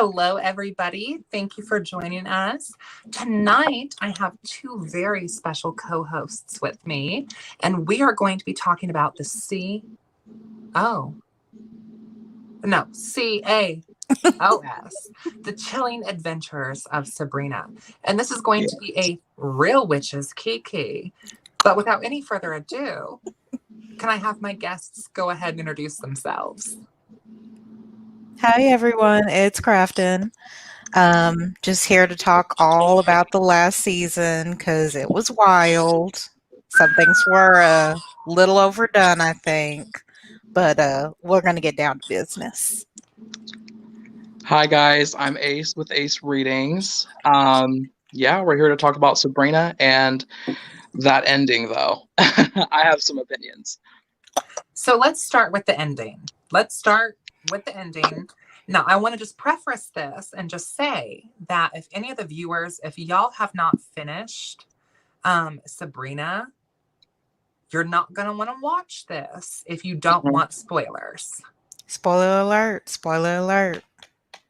Hello, everybody. Thank you for joining us. Tonight, I have two very special co-hosts with me, and we are going to be talking about the CAOS, The Chilling Adventures of Sabrina. And this is going to be a real witch's kiki. But without any further ado, can I have my guests go ahead and introduce themselves? Hi everyone, it's Crafton. Just here to talk all about the last season because it was wild. Some things were a little overdone, I think, but we're going to get down to business. Hi guys, I'm Ace with Ace Readings. We're here to talk about Sabrina and that ending, though. I have some opinions. So let's start with the ending. Now, I want to just preface this and just say that if any of the viewers, if y'all have not finished Sabrina, you're not going to want to watch this if you don't want spoilers. Spoiler alert, spoiler alert.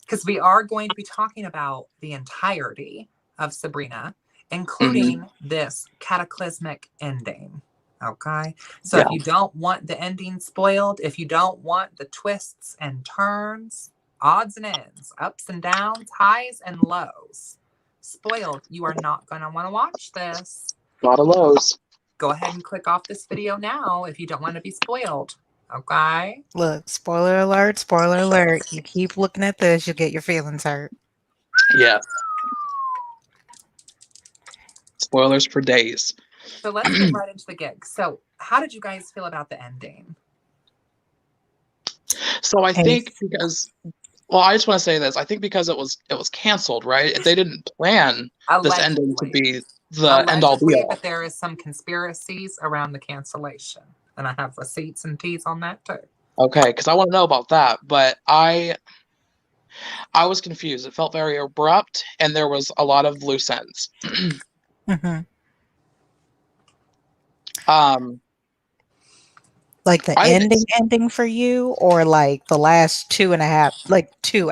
Because we are going to be talking about the entirety of Sabrina, including this cataclysmic ending. Okay? So if you don't want the ending spoiled, if you don't want the twists and turns, odds and ends, ups and downs, highs and lows spoiled, you are not going to want to watch this. A lot of lows. Go ahead and click off this video now if you don't want to be spoiled. Okay? Look, spoiler alert, spoiler alert. You keep looking at this, you'll get your feelings hurt. Yeah. Spoilers for days. So let's get right into the gig. So how did you guys feel about the ending? So I think I just want to say this. I think because it was canceled, right? They didn't plan this ending to be the end all be all. But there is some conspiracies around the cancellation. And I have receipts and teas on that too. Okay, because I want to know about that. But I was confused. It felt very abrupt, and there was a lot of loose ends. Like the ending for you, or like the last 2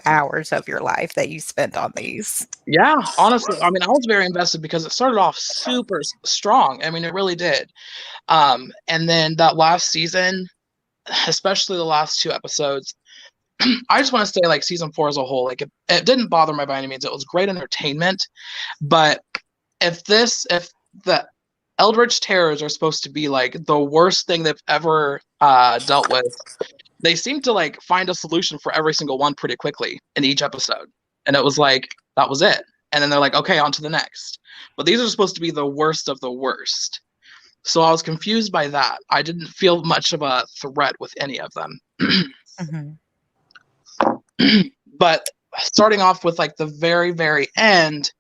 hours of your life that you spent on these? Yeah, honestly, I mean, I was very invested because it started off super strong. I mean, it really did. And then that last season, especially the last 2 episodes, I just want to say, like, season 4 as a whole, like, it didn't bother me by any means. It was great entertainment. But if the Eldritch terrors are supposed to be like the worst thing they've ever dealt with, they seem to like find a solution for every single one pretty quickly in each episode. And it was like, that was it. And then they're like, okay, on to the next. But these are supposed to be the worst of the worst. So I was confused by that. I didn't feel much of a threat with any of them. But starting off with like the very, very end,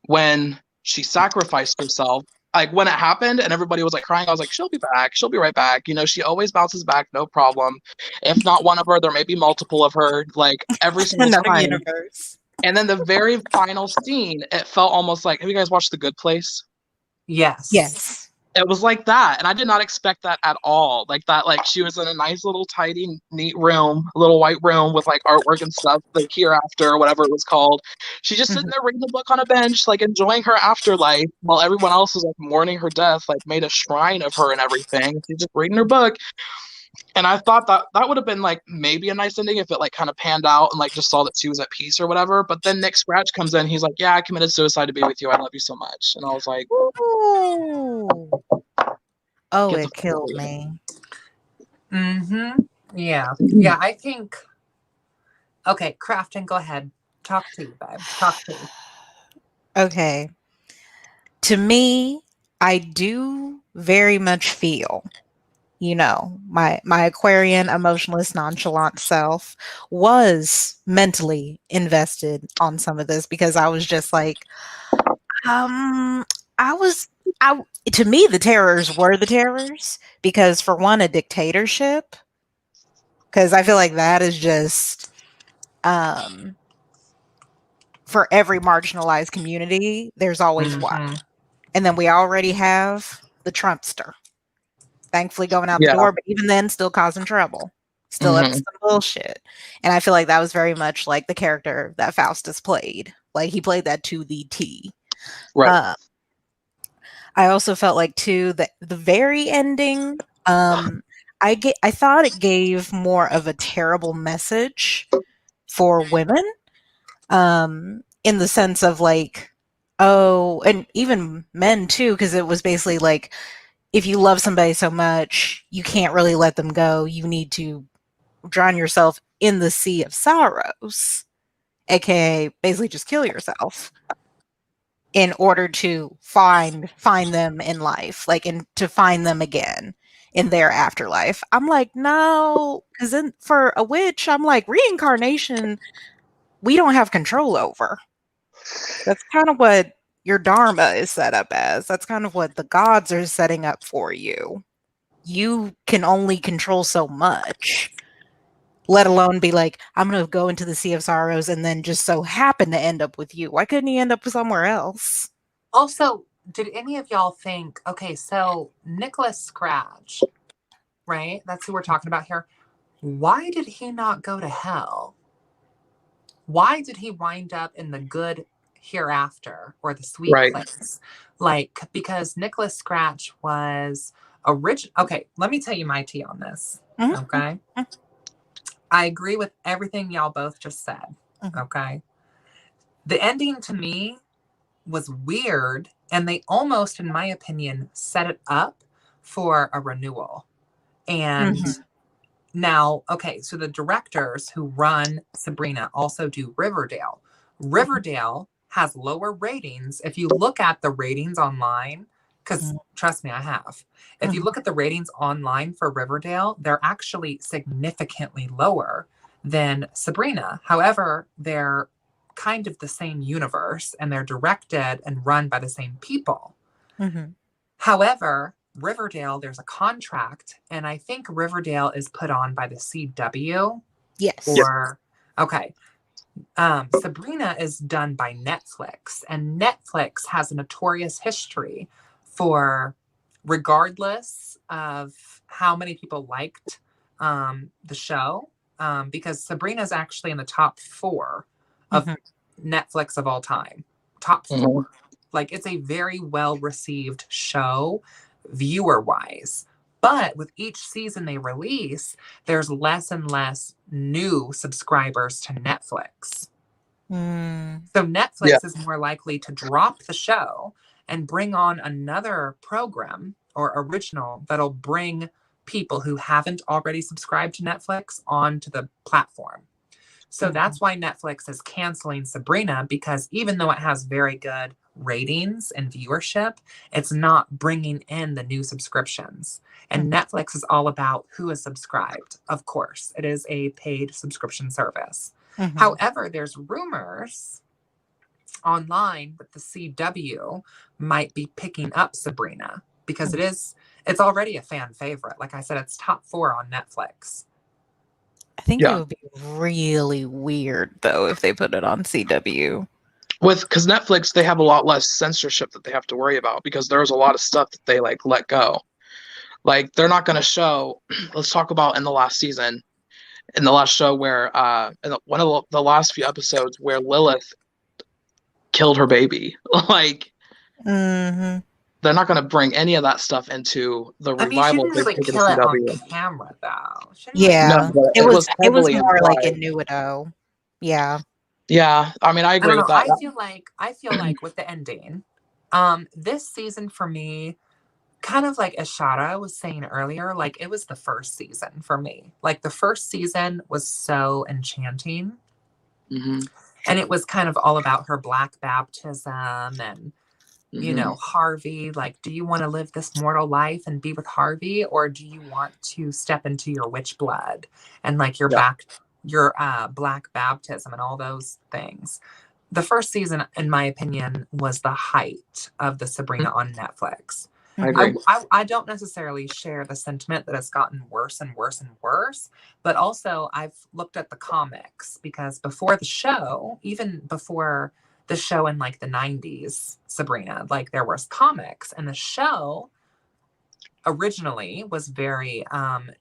when she sacrificed herself, like when it happened and everybody was like crying, I was like, she'll be back. She'll be right back. You know, she always bounces back. No problem. If not one of her, there may be multiple of her, like every single time. Universe. And then the very final scene, it felt almost like, have you guys watched The Good Place? Yes. It was like that. And I did not expect that at all. Like that, like she was in a nice little tidy, neat room, a little white room with like artwork and stuff, like Hereafter or whatever it was called. She's just sitting there reading a book on a bench, like enjoying her afterlife while everyone else was like mourning her death, like made a shrine of her and everything. She's just reading her book. And I thought that would have been like maybe a nice ending if it like kind of panned out and like just saw that she was at peace or whatever. But then Nick Scratch comes in. He's like, yeah, I committed suicide to be with you. I love you so much. And I was like, ooh. Oh, it killed me. Yeah. Yeah, I think. Okay, Crafton, go ahead. Talk to you, babe. Talk to you. Okay. To me, I do very much feel, you know, my Aquarian, emotionless, nonchalant self was mentally invested on some of this because I was just like, to me, the terrors were the terrors because, for one, a dictatorship, because I feel like that is just, for every marginalized community, there's always one. And then we already have the Trumpster, thankfully going out the door, but even then still causing trouble. still up to some bullshit. And I feel like that was very much like the character that Faustus played. Like he played that to the T. Right. I also felt like too that the very ending, I thought it gave more of a terrible message for women, in the sense of like, oh, and even men too, because it was basically like, if you love somebody so much, you can't really let them go. You need to drown yourself in the sea of sorrows, aka basically just kill yourself in order to find them in life, like, and to find them again in their afterlife. I'm like, no, because then for a witch, I'm like, reincarnation, we don't have control over. That's kind of what your dharma is set up as. That's kind of what the gods are setting up for you. You can only control so much, let alone be like, I'm going to go into the Sea of Sorrows and then just so happen to end up with you. Why couldn't he end up somewhere else? Also, did any of y'all think, okay, so Nicholas Scratch, right? That's who we're talking about here. Why did he not go to hell? Why did he wind up in the good hereafter or the sweet place? Like, because Nicholas Scratch was original. Okay, let me tell you my tea on this. Okay. I agree with everything y'all both just said. Okay. The ending to me was weird, and they almost, in my opinion, set it up for a renewal. And now, okay, so the directors who run Sabrina also do Riverdale. Riverdale has lower ratings. If you look at the ratings online, because trust me, I have. If you look at the ratings online for Riverdale, they're actually significantly lower than Sabrina. However, they're kind of the same universe, and they're directed and run by the same people. However, Riverdale, there's a contract, and I think Riverdale is put on by the CW. Yes. Or, okay. Sabrina is done by Netflix, and Netflix has a notorious history for, regardless of how many people liked the show, because Sabrina is actually in the top 4 of Netflix of all time. Top 4. Like, it's a very well received show viewer wise. But with each season they release, there's less and less new subscribers to Netflix. So Netflix is more likely to drop the show and bring on another program or original that'll bring people who haven't already subscribed to Netflix onto the platform. So that's why Netflix is canceling Sabrina, because even though it has very good ratings and viewership, it's not bringing in the new subscriptions. And Netflix is all about who is subscribed. Of course, it is a paid subscription service. However, there's rumors online that the CW might be picking up Sabrina, because it's already a fan favorite. Like I said, it's top 4 on Netflix. I think it would be really weird though if they put it on CW. Because Netflix, they have a lot less censorship that they have to worry about, because there's a lot of stuff that they like let go. Like, they're not going to show. Let's talk about in the last season, in the last show where in one of the last few episodes where Lilith killed her baby. Like, they're not going to bring any of that stuff into the revival. I mean, she didn't really kill it on camera, though. Yeah, no, it was more implied. like innuendo. Yeah. Yeah, I mean, I agree with that. I feel like with the ending, this season for me, kind of like Ashara was saying earlier, like, it was the first season for me. Like, the first season was so enchanting. And it was kind of all about her Black baptism and, you know, Harvey. Like, do you want to live this mortal life and be with Harvey, or do you want to step into your witch blood and like your Black baptism and all those things? The first season, in my opinion, was the height of the Sabrina on Netflix. I agree. I don't necessarily share the sentiment that it's gotten worse and worse and worse, but also I've looked at the comics, because before the show, even before the show in like the 90s, Sabrina, like, there was comics, and the show originally was very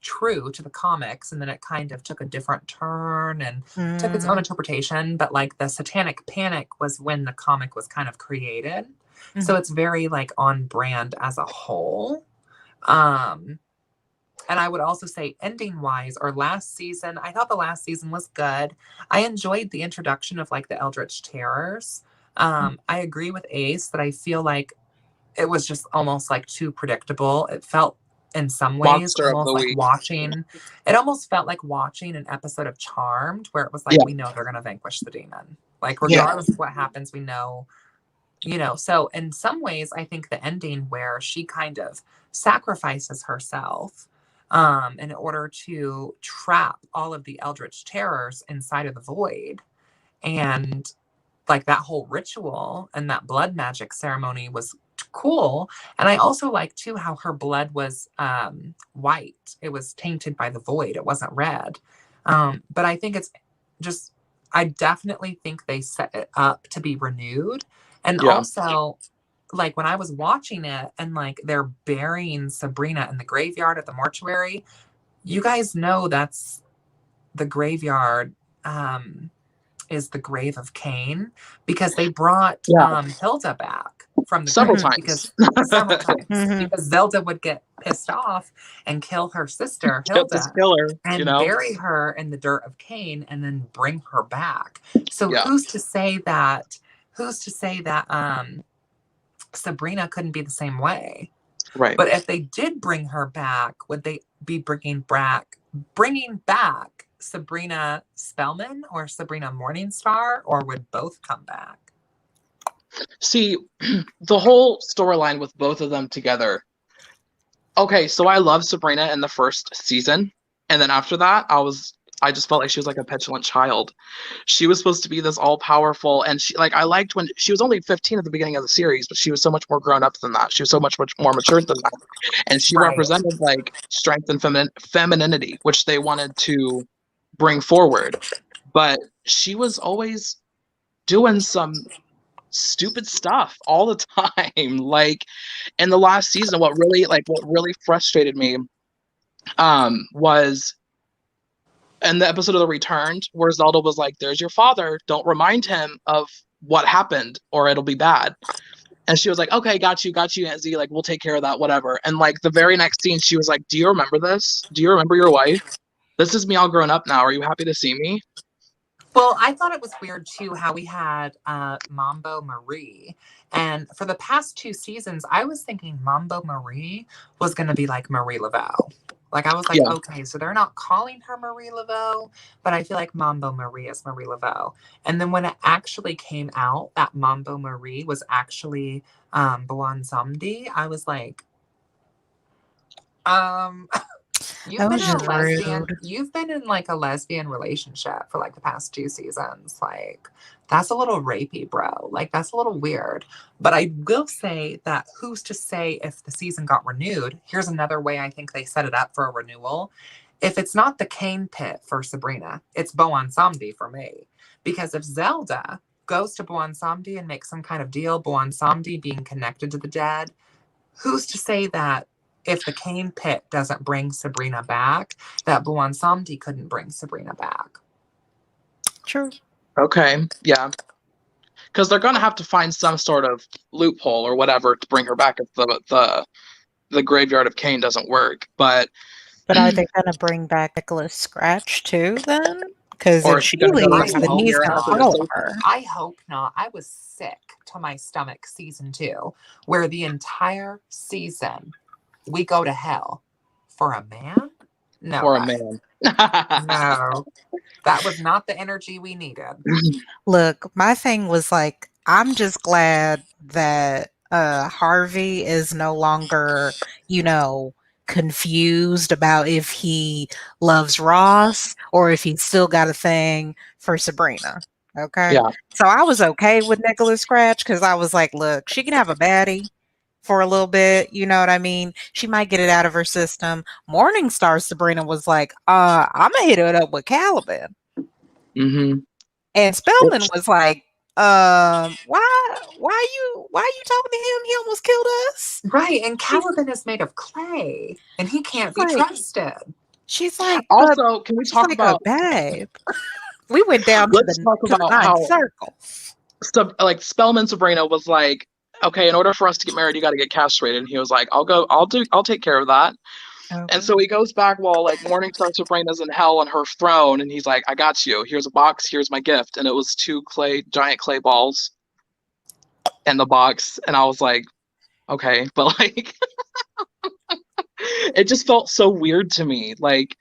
true to the comics, and then it kind of took a different turn and took its own interpretation. But like the Satanic Panic was when the comic was kind of created. So it's very like on brand as a whole. And I would also say ending wise, or last season, I thought the last season was good. I enjoyed the introduction of like the Eldritch Terrors. I agree with Ace that I feel like it was just almost like too predictable. It felt in some ways Monster of almost the like week. it almost felt like watching an episode of Charmed, where it was like, we know they're going to vanquish the demon. Like regardless of what happens, we know, you know. So in some ways, I think the ending where she kind of sacrifices herself in order to trap all of the Eldritch Terrors inside of the void, and like that whole ritual and that blood magic ceremony was cool. And I also like too how her blood was white. It was tainted by the void. It wasn't red. But I think it's just, I definitely think they set it up to be renewed. And also, like when I was watching it and like they're burying Sabrina in the graveyard at the mortuary, you guys know that's the graveyard is the grave of Cain, because they brought Hilda back from the several grave times. several times because Zelda would get pissed off and kill her sister Hilda and bury her in the dirt of Cain and then bring her back. So who's to say that Sabrina couldn't be the same way? Right. But if they did bring her back, would they be bringing back Sabrina Spellman or Sabrina Morningstar, or would both come back? See, the whole storyline with both of them together. Okay, so I loved Sabrina in the first season, and then after that, I just felt like she was like a petulant child. She was supposed to be this all-powerful, and she, like, I liked when she was only 15 at the beginning of the series, but she was so much more grown up than that. She was so much more mature than that, and she represented like strength and femininity, which they wanted to bring forward. But she was always doing some stupid stuff all the time. Like in the last season, what really frustrated me was in the episode of The Returned, where Zelda was like, there's your father, don't remind him of what happened or it'll be bad. And she was like, okay, got you, Aunt Z, like we'll take care of that, whatever. And like the very next scene, she was like, do you remember this? Do you remember your wife? This is me all grown up now. Are you happy to see me? Well, I thought it was weird too how we had Mambo Marie. And for the past 2 seasons, I was thinking Mambo Marie was going to be like Marie Laveau. Like I was like, okay, so they're not calling her Marie Laveau, but I feel like Mambo Marie is Marie Laveau. And then when it actually came out that Mambo Marie was actually Boan Samdi, I was like, You've been in like a lesbian relationship for like the past 2 seasons. Like that's a little rapey, bro. Like that's a little weird. But I will say that who's to say if the season got renewed? Here's another way I think they set it up for a renewal. If it's not the Cain pit for Sabrina, it's Boan Samdi for me. Because if Zelda goes to Boan Samdi and makes some kind of deal, Boan Samdi being connected to the dead, who's to say that if the Cain pit doesn't bring Sabrina back, that Boan Samdi couldn't bring Sabrina back? True. Okay, yeah. Because they're going to have to find some sort of loophole or whatever to bring her back if the graveyard of Cain doesn't work. But are they going to bring back Nicholas Scratch too then? Because if she leaves, then he's going to follow her. I hope not. I was sick to my stomach season 2, where the entire season we go to hell for a man? No. For a man. No. That was not the energy we needed. Look, my thing was like, I'm just glad that Harvey is no longer, confused about if he loves Ross or if he's still got a thing for Sabrina. Okay? Yeah. So I was okay with Nicholas Scratch because I was like, look, she can have a baddie for a little bit, you know what I mean? She might get it out of her system. Morningstar Sabrina was like, I'm gonna hit it up with Caliban. Mm-hmm. And Spellman was like, why you talking to him? He almost killed us. Right, and Caliban is made of clay, and he can't be trusted. She's like, also, can we talk about babe? We went down to the ninth circle. Like Spellman Sabrina was like, okay, in order for us to get married, you got to get castrated. And he was like, I'll take care of that. Okay. And so he goes back while like Morningstar Sabrina's in hell on her throne, and he's like, I got you. Here's a box. Here's my gift. And it was 2 giant clay balls in the box. And I was like, okay, but like, it just felt so weird to me. Like,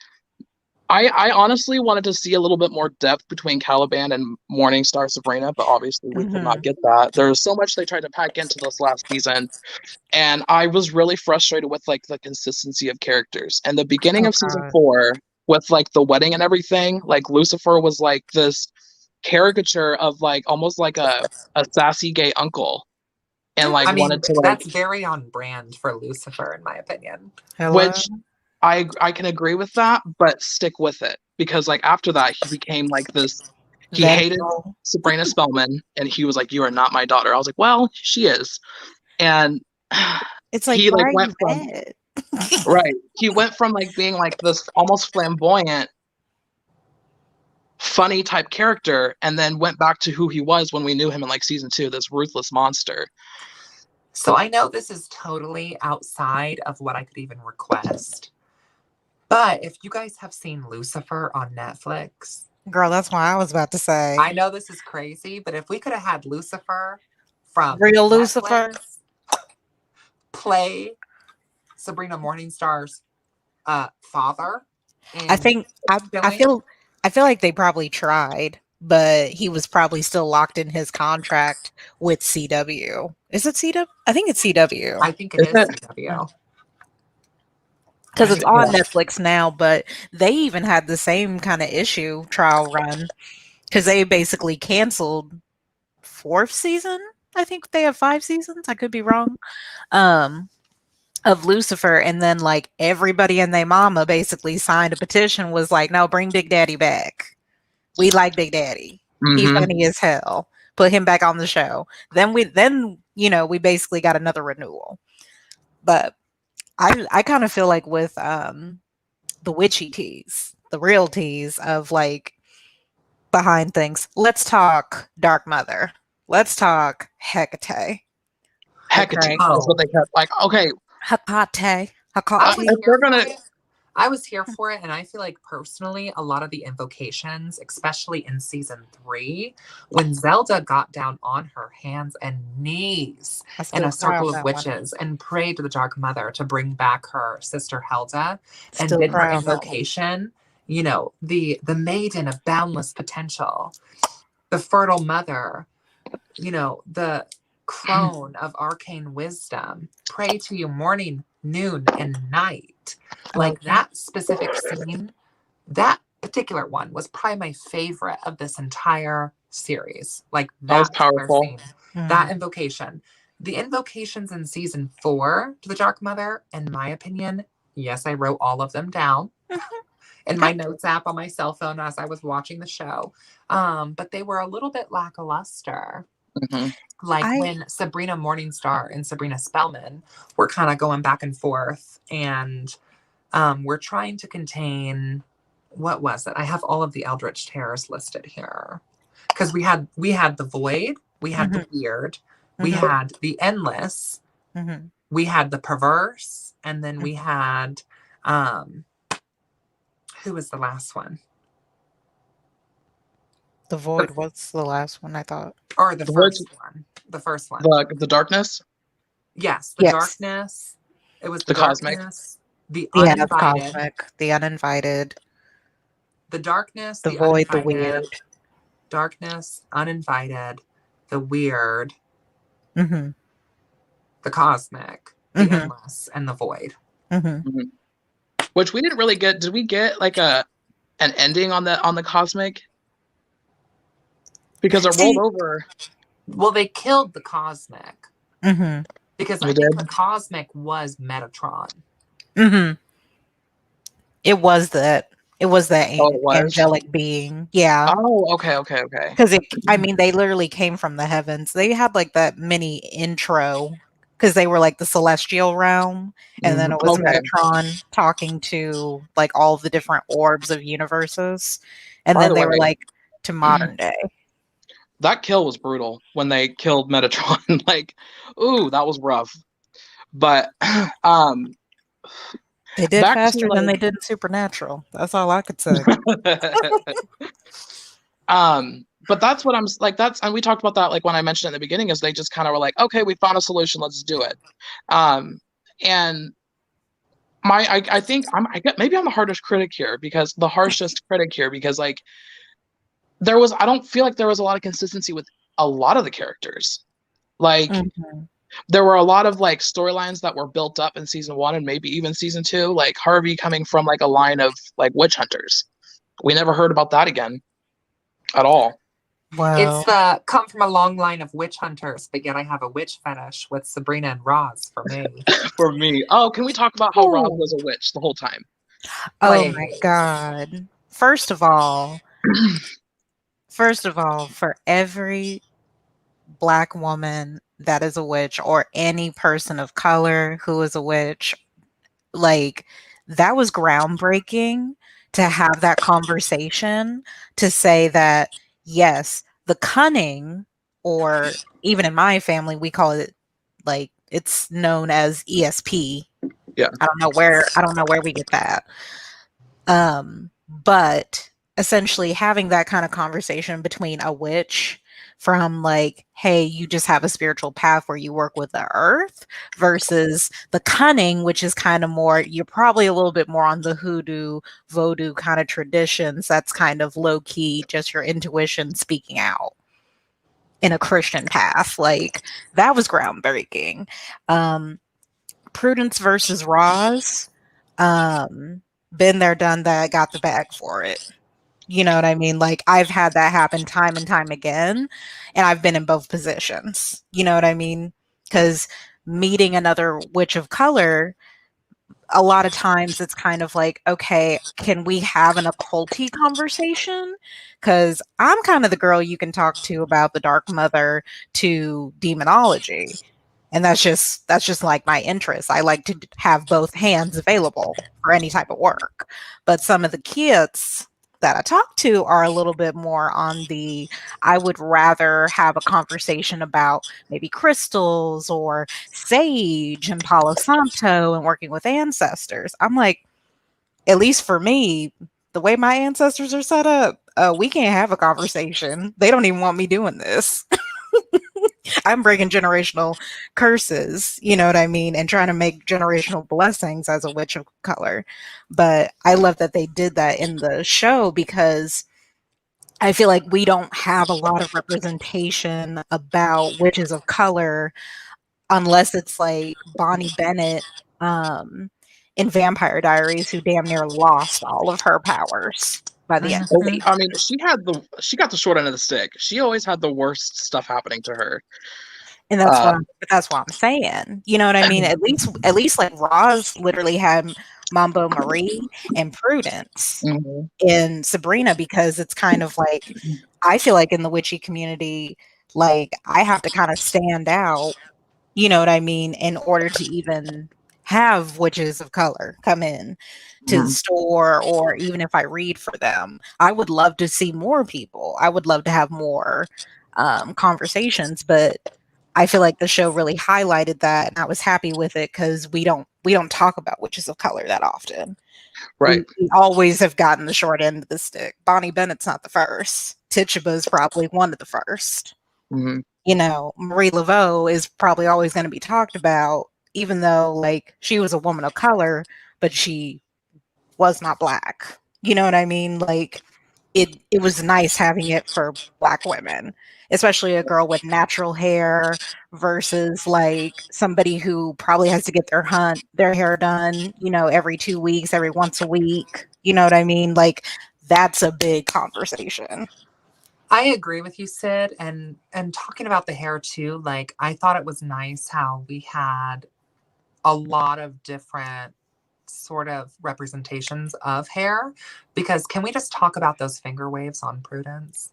I honestly wanted to see a little bit more depth between Caliban and Morningstar Sabrina, but obviously we could not get that. There's so much they tried to pack into this last season, and I was really frustrated with like the consistency of characters. And the beginning of season 4, with like the wedding and everything, like Lucifer was like this caricature of like almost like a sassy gay uncle. And like wanted to like, that's very on brand for Lucifer, in my opinion. Which I can agree with that, but stick with it, because like after that he became like this. He hated Sabrina Spellman, and he was like, "You are not my daughter." I was like, "Well, she is," and it's like he like went from right. He went from like being like this almost flamboyant, funny type character, and then went back to who he was when we knew him in like season 2, this ruthless monster. So I know this is totally outside of what I could even request. But if you guys have seen Lucifer on Netflix. Girl, that's what I was about to say. I know this is crazy, but if we could have had Lucifer from real Netflix Lucifer play Sabrina Morningstar's father. I feel like they probably tried, but he was probably still locked in his contract with CW. Is it CW? I think it's CW. I think it is CW. Because it's on Netflix now, but they even had the same kind of issue trial run, because they basically canceled 4th season. I think they have 5 seasons. I could be wrong. Of Lucifer, and then like everybody and their mama basically signed a petition, was like, no, bring Big Daddy back. We like Big Daddy. He's funny as hell. Put him back on the show. Then we basically got another renewal. But I kind of feel like with the witchy teas, the real teas of like behind things. Let's talk Dark Mother. Let's talk Hecate. Hecate. That's what they kept like. Okay. Hecate. I was here for it, and I feel like personally, a lot of the invocations, especially in season 3, when Zelda got down on her hands and knees in a circle of witches and prayed to the Dark Mother to bring back her sister Helda, and did her invocation, the maiden of boundless potential, the fertile mother, the crone of arcane wisdom, pray to you morning, noon, and night. Like that specific scene, that particular one was probably my favorite of this entire series. Like that was powerful scene, that invocation. The invocations in season 4 to the Dark Mother, in my opinion, yes, I wrote all of them down in my notes app on my cell phone as I was watching the show. But they were a little bit lackluster. Like when Sabrina Morningstar and Sabrina Spellman were kind of going back and forth, and we're trying to contain, what was it? I have all of the Eldritch terrors listed here, because we had the void, we had the weird, we had the endless, we had the perverse, and then we had who was the last one? The void was the last one, I thought. Or the first one. The first one. The darkness? Yes, the darkness. It was the darkness, the uninvited. The cosmic, the uninvited. The darkness, the void, the weird. Darkness, uninvited, the weird, the cosmic, the endless, and the void. Which we didn't really get. Did we get like an ending on the cosmic? Because it rolled over. Well, they killed the cosmic. Because I think the cosmic was Metatron. It was that. It was the Oh, it was? angelic being. Yeah. Oh, okay, okay, okay. Because I mean, they literally came from the heavens. They had like that mini intro because they were like the celestial realm, and then it was Okay. Metatron talking to like all the different orbs of universes, and By then the they were way, like to modern day. that kill was brutal when they killed Metatron. Like, ooh, that was rough. But um They did back to faster than they like did in Supernatural. That's all I could say. but that's what I'm like, that's, and we talked about that like when I mentioned in the beginning, is they just kind of were like, okay, we found a solution, let's do it. And I think I get, maybe I'm the hardest critic here, because the harshest critic here, because like I don't feel like there was a lot of consistency with a lot of the characters. Like Mhm. there were a lot of like storylines that were built up in season 1 and maybe even season 2, like Harvey coming from like a line of like witch hunters. We never heard about that again at all. Wow. It's come from a long line of witch hunters, but yet I have a witch fetish with Sabrina and Roz for me. For me. Oh, can we talk about how Roz Oh. was a witch the whole time? Oh my Please. god. First of all, for every Black woman that is a witch, or any person of color who is a witch, like, that was groundbreaking to have that conversation, to say that, yes, the cunning, or even in my family, we call it, like, it's known as ESP. Yeah. I don't know where we get that. But essentially having that kind of conversation between a witch, from like, hey, you just have a spiritual path where you work with the earth, versus the cunning, which is kind of more, you're probably a little bit more on the hoodoo, voodoo kind of traditions. That's kind of low key, just your intuition speaking out in a Christian path. Like, that was groundbreaking. Prudence versus Roz. Been there, done that, got the bag for it. You know what I mean? Like, I've had that happen time and time again, and I've been in both positions. You know what I mean? Because meeting another witch of color, a lot of times it's kind of like, okay, can we have an occulty conversation? Because I'm kind of the girl you can talk to about the Dark Mother to demonology. And that's just like my interest. I like to have both hands available for any type of work. But some of the kids that I talk to are a little bit more on the, I would rather have a conversation about maybe crystals or sage and Palo Santo and working with ancestors. I'm like, at least for me, the way my ancestors are set up, we can't have a conversation. They don't even want me doing this. I'm breaking generational curses, you know what I mean, and trying to make generational blessings as a witch of color. But I love that they did that in the show, because I feel like we don't have a lot of representation about witches of color, unless it's like Bonnie Bennett, in Vampire Diaries, who damn near lost all of her powers by the end of the Mhm. I mean, she got the short end of the stick. She always had the worst stuff happening to her. And that's what I'm saying. You know what I mean? At least like Roz literally had Mambo Marie and Prudence Mhm. in Sabrina, because it's kind of like, I feel like in the witchy community, like, I have to kind of stand out, you know what I mean, in order to even have witches of color come in to the Mhm. store, or even if I read for them. I would love to see more people. I would love to have more conversations, but I feel like the show really highlighted that, and I was happy with it, because we don't talk about witches of color that often. Right. We always have gotten the short end of the stick. Bonnie Bennett's not the first. Tituba's probably one of the first. Mhm. You know, Marie Laveau is probably always going to be talked about, even though like she was a woman of color, but she was not black. You know what I mean? Like, it was nice having it for black women, especially a girl with natural hair versus like somebody who probably has to get their hair done, you know, every 2 weeks, every once a week. You know what I mean? Like, that's a big conversation. I agree with you, Sid, and talking about the hair too. Like, I thought it was nice how we had a lot of different sort of representations of hair, because can we just talk about those finger waves on Prudence?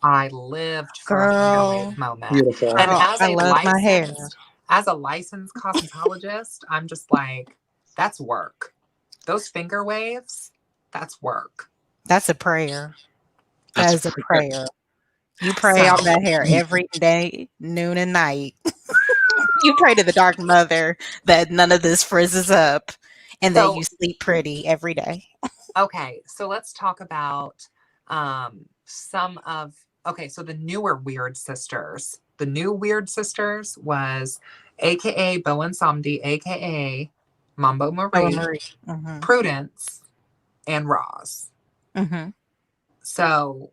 I lived for a finger wave moment. Beautiful. And Girl, as I love my hair. as a licensed cosmetologist, I'm just like, that's work. Those finger waves, that's work. That's a prayer. That That's is a prayer. You pray So- on that hair every day, noon and night. You pray to the Dark Mother that none of this frizzes up and that So- you sleep pretty every day. Okay, so let's talk about so the newer Weird Sisters. The new Weird Sisters was AKA Bowen Somdi, AKA Mambo Marie, Mm-hmm. Prudence, and Roz. Mm-hmm. So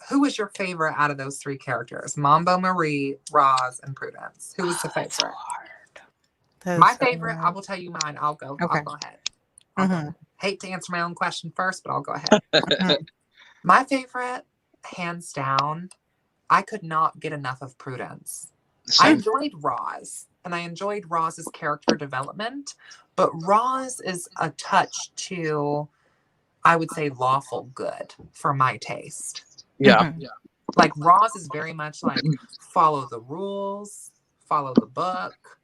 who was your favorite out of those three characters? Mambo Marie, Roz, and Prudence. Who was the That's favorite? hard. My favorite, I will tell you mine. I'll go Okay. ahead. I'll go Mhm. ahead. Hate to answer my own question first, but I'll go ahead. Mhm. My favorite, hands down, I could not get enough of Prudence. I Same. enjoyed Roz, and I enjoyed Roz's character development, but Roz is a touch too, I would say, lawful good for my taste. Yeah. Mhm. Like Roz is very much like follow the rules, follow the book,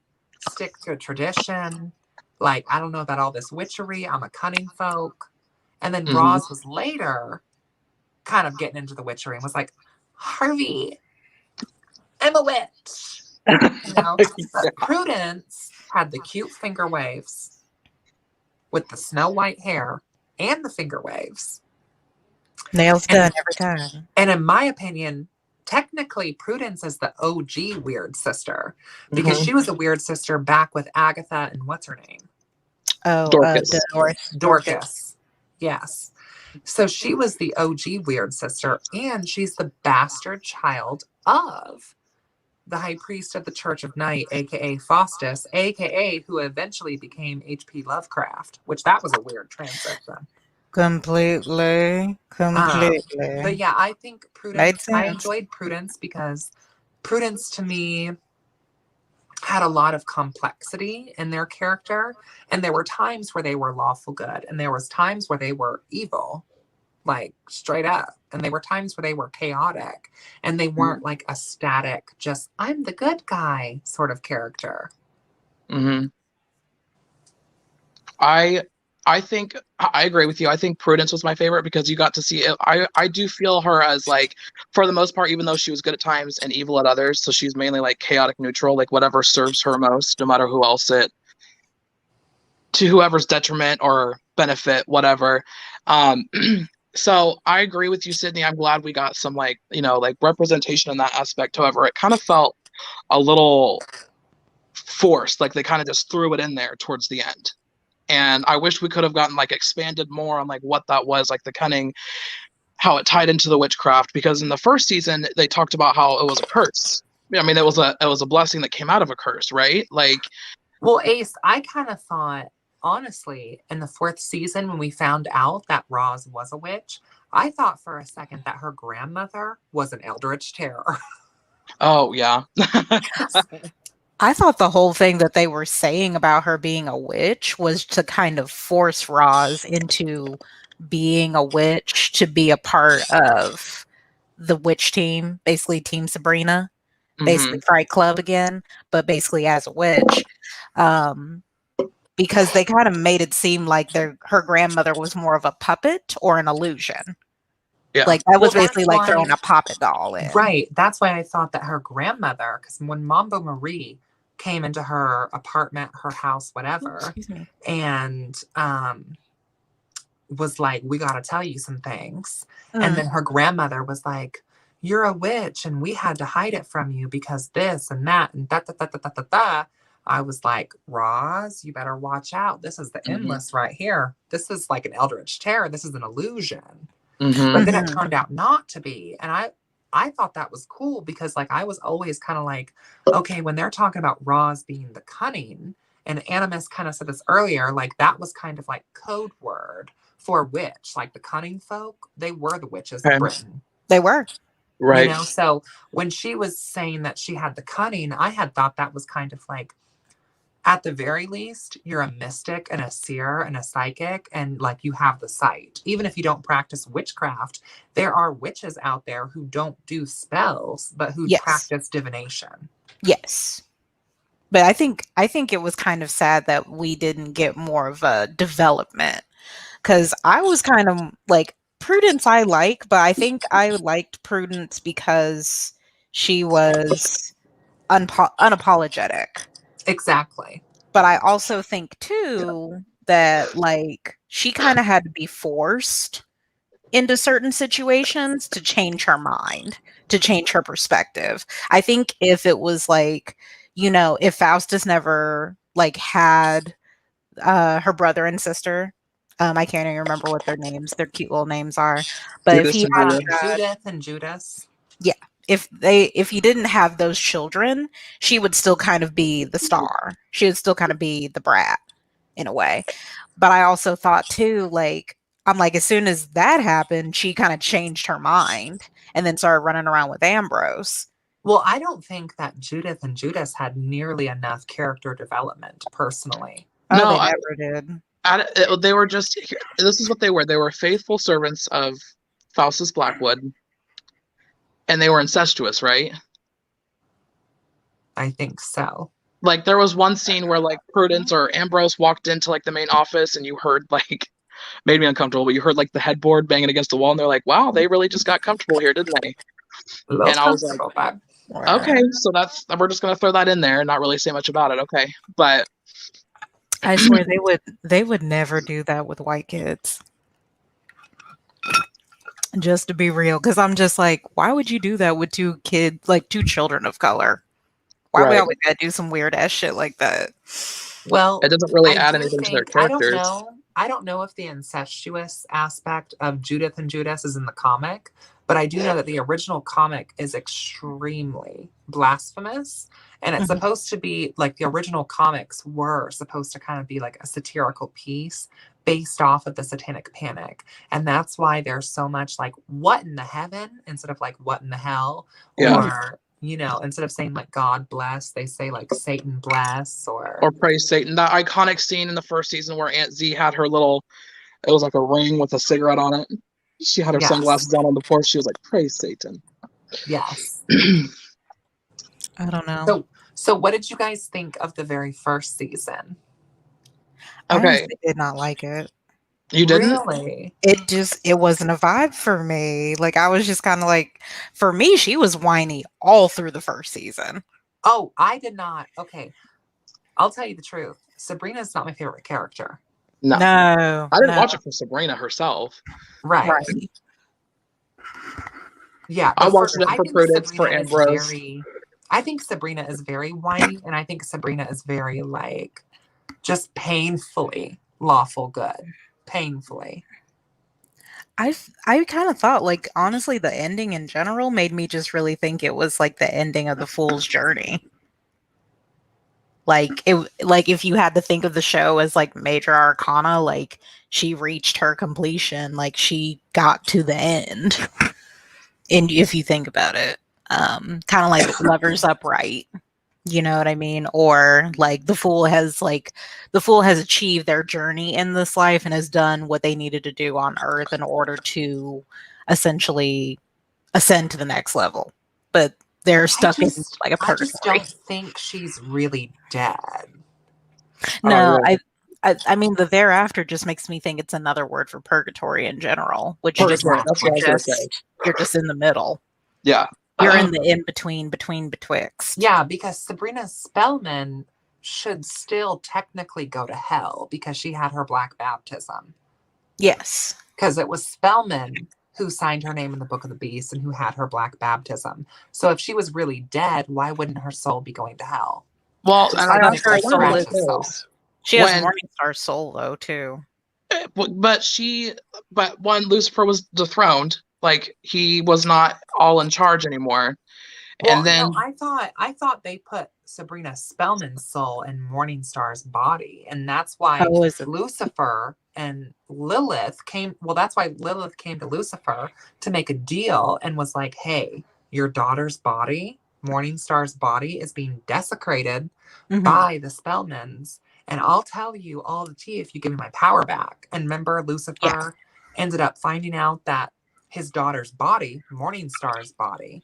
stick to tradition. Like, I don't know about all this witchery. I'm a cunning folk. And then Mhm. Roz was later kind of getting into the witchery and was like, Harvey, I'm a witch. You know? But Prudence had the cute finger waves with the snow white hair and the finger waves. Nails done every time. And in my opinion, technically Prudence is the OG weird sister because she was a weird sister back with Agatha and what's her name? Oh, Dorcas. Dorcas. Yes. So she was the OG weird sister, and she's the bastard child of the high priest of the Church of Night, aka Faustus, aka who eventually became H.P. Lovecraft, which that was a weird transition. Completely. But yeah, I think Made Prudence, sense. I enjoyed Prudence because Prudence to me had a lot of complexity in their character. And there were times where they were lawful good, and there was times where they were evil, like straight up. And there were times where they were chaotic, and they weren't like a static, just I'm the good guy sort of character. Mm-hmm. I think I agree with you. I think Prudence was my favorite because you got to see it. I do feel her as like, for the most part, even though she was good at times and evil at others, so she's mainly like chaotic neutral, like whatever serves her most, no matter who else it, to whoever's detriment or benefit, whatever. So I agree with you, Sydney. I'm glad we got some like, like representation in that aspect. However, it kind of felt a little forced, like they kind of just threw it in there towards the end. And I wish we could have gotten like expanded more on like what that was, like the cunning, how it tied into the witchcraft, because in the first season they talked about how it was a curse. I mean, it was a blessing that came out of a curse, right? Like, well, Ace, I kind of thought, honestly, in the fourth season when we found out that Roz was a witch, I thought for a second that her grandmother was an Eldritch terror. oh yeah. I thought the whole thing that they were saying about her being a witch was to kind of force Roz into being a witch to be a part of the witch team, basically Team Sabrina, basically Fright Club again, but basically as a witch. Because they kind of made it seem like her grandmother was more of a puppet or an illusion. Yeah. Like that was Well, basically like throwing a puppet doll in. Right. That's why I thought that her grandmother, because when Mambo Marie came into her apartment, her house, whatever, Excuse me. and was like, we got to tell you some things. And then her grandmother was like, you're a witch and we had to hide it from you because this and that and da da da da da da da. I was like, Roz, you better watch out. This is the endless right here. This is like an eldritch terror. This is an illusion. But then it turned out not to be. And I thought that was cool because like I was always kind of like, okay, when they're talking about Roz being the cunning, and Animus kind of said this earlier, like that was kind of like code word for witch. Like the cunning folk, they were the witches of Britain. They were. Right. So when she was saying that she had the cunning, I had thought that was kind of like at the very least, you're a mystic and a seer and a psychic, and like you have the sight. Even if you don't practice witchcraft, there are witches out there who don't do spells, but who practice divination. Yes. But I think it was kind of sad that we didn't get more of a development, because I was kind of like, Prudence I like, but I think I liked Prudence because she was unapologetic. Exactly. But I also think too that like she kind of had to be forced into certain situations to change her mind, to change her perspective. I think if it was like, if Faustus never like had her brother and sister, I can't even remember what their names, their cute little names are, but Judas if he and had Judith and Judas, if he didn't have those children, she would still kind of be the star. She would still kind of be the brat in a way. But I also thought too, like, I'm like, as soon as that happened, she kind of changed her mind and then started running around with Ambrose. Well, I don't think that Judith and Judas had nearly enough character development, personally. Oh, no, they never did. They were just, this is what they were. They were faithful servants of Faustus Blackwood. And they were incestuous, right? I think so. Like, there was one scene where, like, Prudence or Ambrose walked into, like, the main office, and you heard, like, made me uncomfortable, but you heard, like, the headboard banging against the wall, and they're like, wow, they really just got comfortable here, didn't they? And I was like, okay, so we're just going to throw that in there and not really say much about it, okay. But I swear they would never do that with white kids. Just to be real, because I'm just like, why would you do that with two children of color? Why we always gotta do some weird ass shit like that? Well, it doesn't really add anything to their characters. I don't know if the incestuous aspect of Judith and Judas is in the comic, but I do know that the original comic is extremely blasphemous. And it's supposed to be like, the original comics were supposed to kind of be like a satirical piece based off of the Satanic Panic. And that's why there's so much like, what in the heaven, instead of like, what in the hell? Or, instead of saying like, God bless, they say like, Satan bless, or praise Satan. That iconic scene in the first season where Aunt Z had her little, it was like a ring with a cigarette on it. She had her sunglasses on the porch. She was like, praise Satan. Yes. I don't know. So what did you guys think of the very first season? Okay. I did not like it. You didn't? Really? It wasn't a vibe for me. Like, I was just kind of like, for me, she was whiny all through the first season. Oh, I did not. Okay. I'll tell you the truth. Sabrina's not my favorite character. No. I didn't watch it for Sabrina herself. Right. Yeah. I watched it for Prudence, for Ambrose. I think Sabrina is very whiny, and I think Sabrina is very, like, just painfully lawful good. Painfully. I kind of thought, like, honestly, the ending in general made me just really think it was like the ending of the Fool's Journey. Like, if you had to think of the show as like major arcana, like, she reached her completion, like, she got to the end. And if you think about it, kind of like Lovers Upright, you know what I mean? Or like the Fool has achieved their journey in this life and has done what they needed to do on Earth in order to essentially ascend to the next level. But they're stuck in like a purgatory. I just don't think she's really dead. No, I mean, the thereafter just makes me think it's another word for purgatory in general, which is you're just in the middle. Yeah. You're in the in-between, betwixt. Yeah, because Sabrina Spellman should still technically go to hell because she had her black baptism. Yes. Because it was Spellman who signed her name in the Book of the Beast and who had her black baptism. So if she was really dead, why wouldn't her soul be going to hell? Well, and I asked her she has Morningstar's soul, though, too. But when Lucifer was dethroned, like, he was not all in charge anymore. Well, and then no, I thought they put Sabrina Spellman's soul in Morningstar's body, and that's why Lucifer and Lilith came. Well, that's why Lilith came to Lucifer to make a deal and was like, "Hey, your daughter's body Morningstar's body is being desecrated by the Spellmans. And I'll tell you all the tea if you give me my power back. And remember, Lucifer ended up finding out that his daughter's body, Morningstar's body,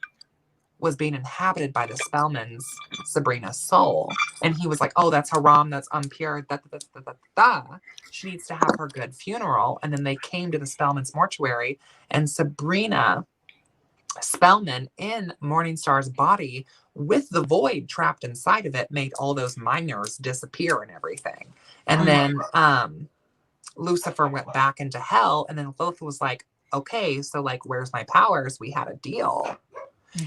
was being inhabited by the Spellmans, Sabrina's soul. And he was like, oh, that's haram, that's impure, da, da, da, da, da, da. She needs to have her good funeral. And then they came to the Spellman's mortuary, and Sabrina Spellman in Morningstar's body with the void trapped inside of it made all those miners disappear and everything. And then Lucifer went back into hell, and then Lilith was like, okay, so like, where's my powers? We had a deal.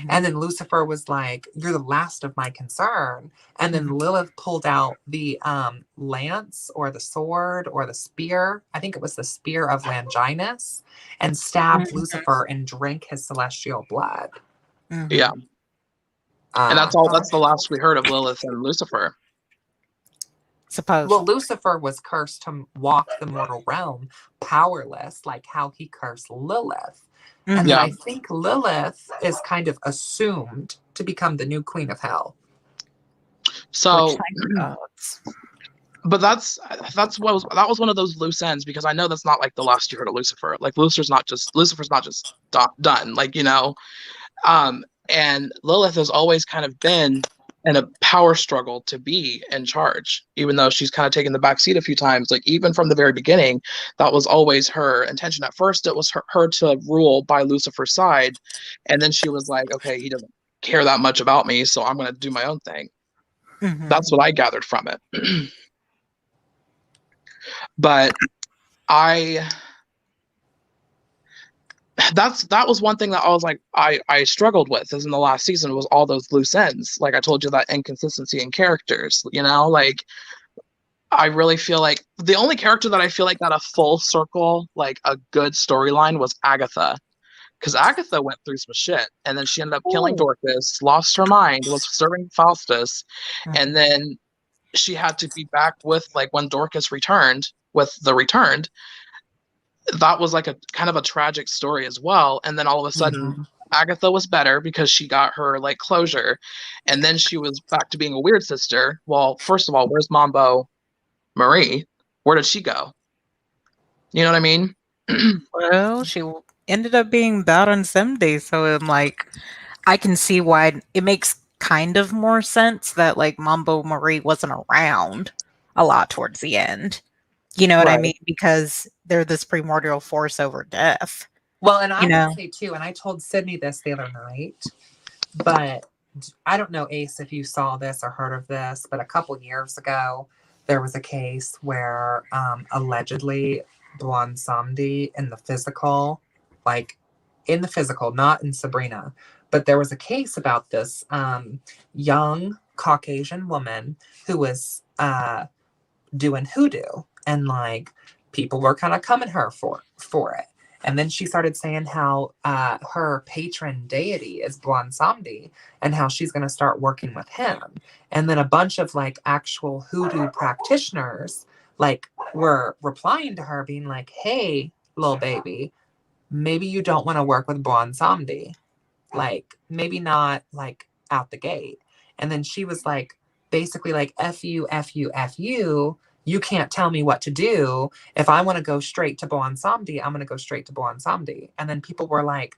And then Lucifer was like, you're the last of my concern. And then Lilith pulled out the lance or the sword or the spear. I think it was the spear of Longinus, and stabbed Lucifer and drank his celestial blood. Yeah. And that's the last we heard of Lilith and Lucifer. Suppose. Well, Lucifer was cursed to walk the mortal realm powerless, like how he cursed Lilith. And then I think Lilith is kind of assumed to become the new queen of hell. So, but that was one of those loose ends, because I know that's not like the last you heard of Lucifer. Like Lucifer's not just done. Like, you know, and Lilith has always kind of been in a power struggle to be in charge, even though she's kind of taken the back seat a few times. Like, even from the very beginning, that was always her intention. At first, it was her to rule by Lucifer's side, and then she was like, okay, he doesn't care that much about me, so I'm going to do my own thing. That's what I gathered from it. But that was one thing that I was like, I struggled with, is in the last season, was all those loose ends. Like I told you, that inconsistency in characters, you know, like I really feel like the only character that I feel like got a full circle, like a good storyline, was Agatha. Because Agatha went through some shit, and then she ended up killing Dorcas, lost her mind, was serving Faustus, and then she had to be back with, like, when Dorcas returned with the Returned. That was like a kind of a tragic story as well. And then all of a sudden, Agatha was better because she got her like closure, and then she was back to being a weird sister. Well, first of all, where's Mambo Marie? Where did she go? You know what I mean? Well, she ended up being bad on Sunday, so I'm like, I can see why it makes kind of more sense that like Mambo Marie wasn't around a lot towards the end. You know what I mean? Because they're this primordial force over death. Well, and I would say too, and I told Sydney this the other night, but I don't know, Ace, if you saw this or heard of this, but a couple years ago, there was a case where allegedly Blonsamdi in the physical, not in Sabrina, but there was a case about this young Caucasian woman who was doing hoodoo, and like people were kind of coming her for it. And then she started saying how her patron deity is Blonsamdi, and how she's going to start working with him. And then a bunch of like actual hoodoo practitioners like were replying to her being like, hey, little baby, maybe you don't want to work with Blonsamdi. Like, maybe not like out the gate. And then she was like, basically like, F you, F you, F you. You can't tell me what to do. If I want to go straight to Blonsamdi, I'm going to go straight to Blonsamdi. And then people were like,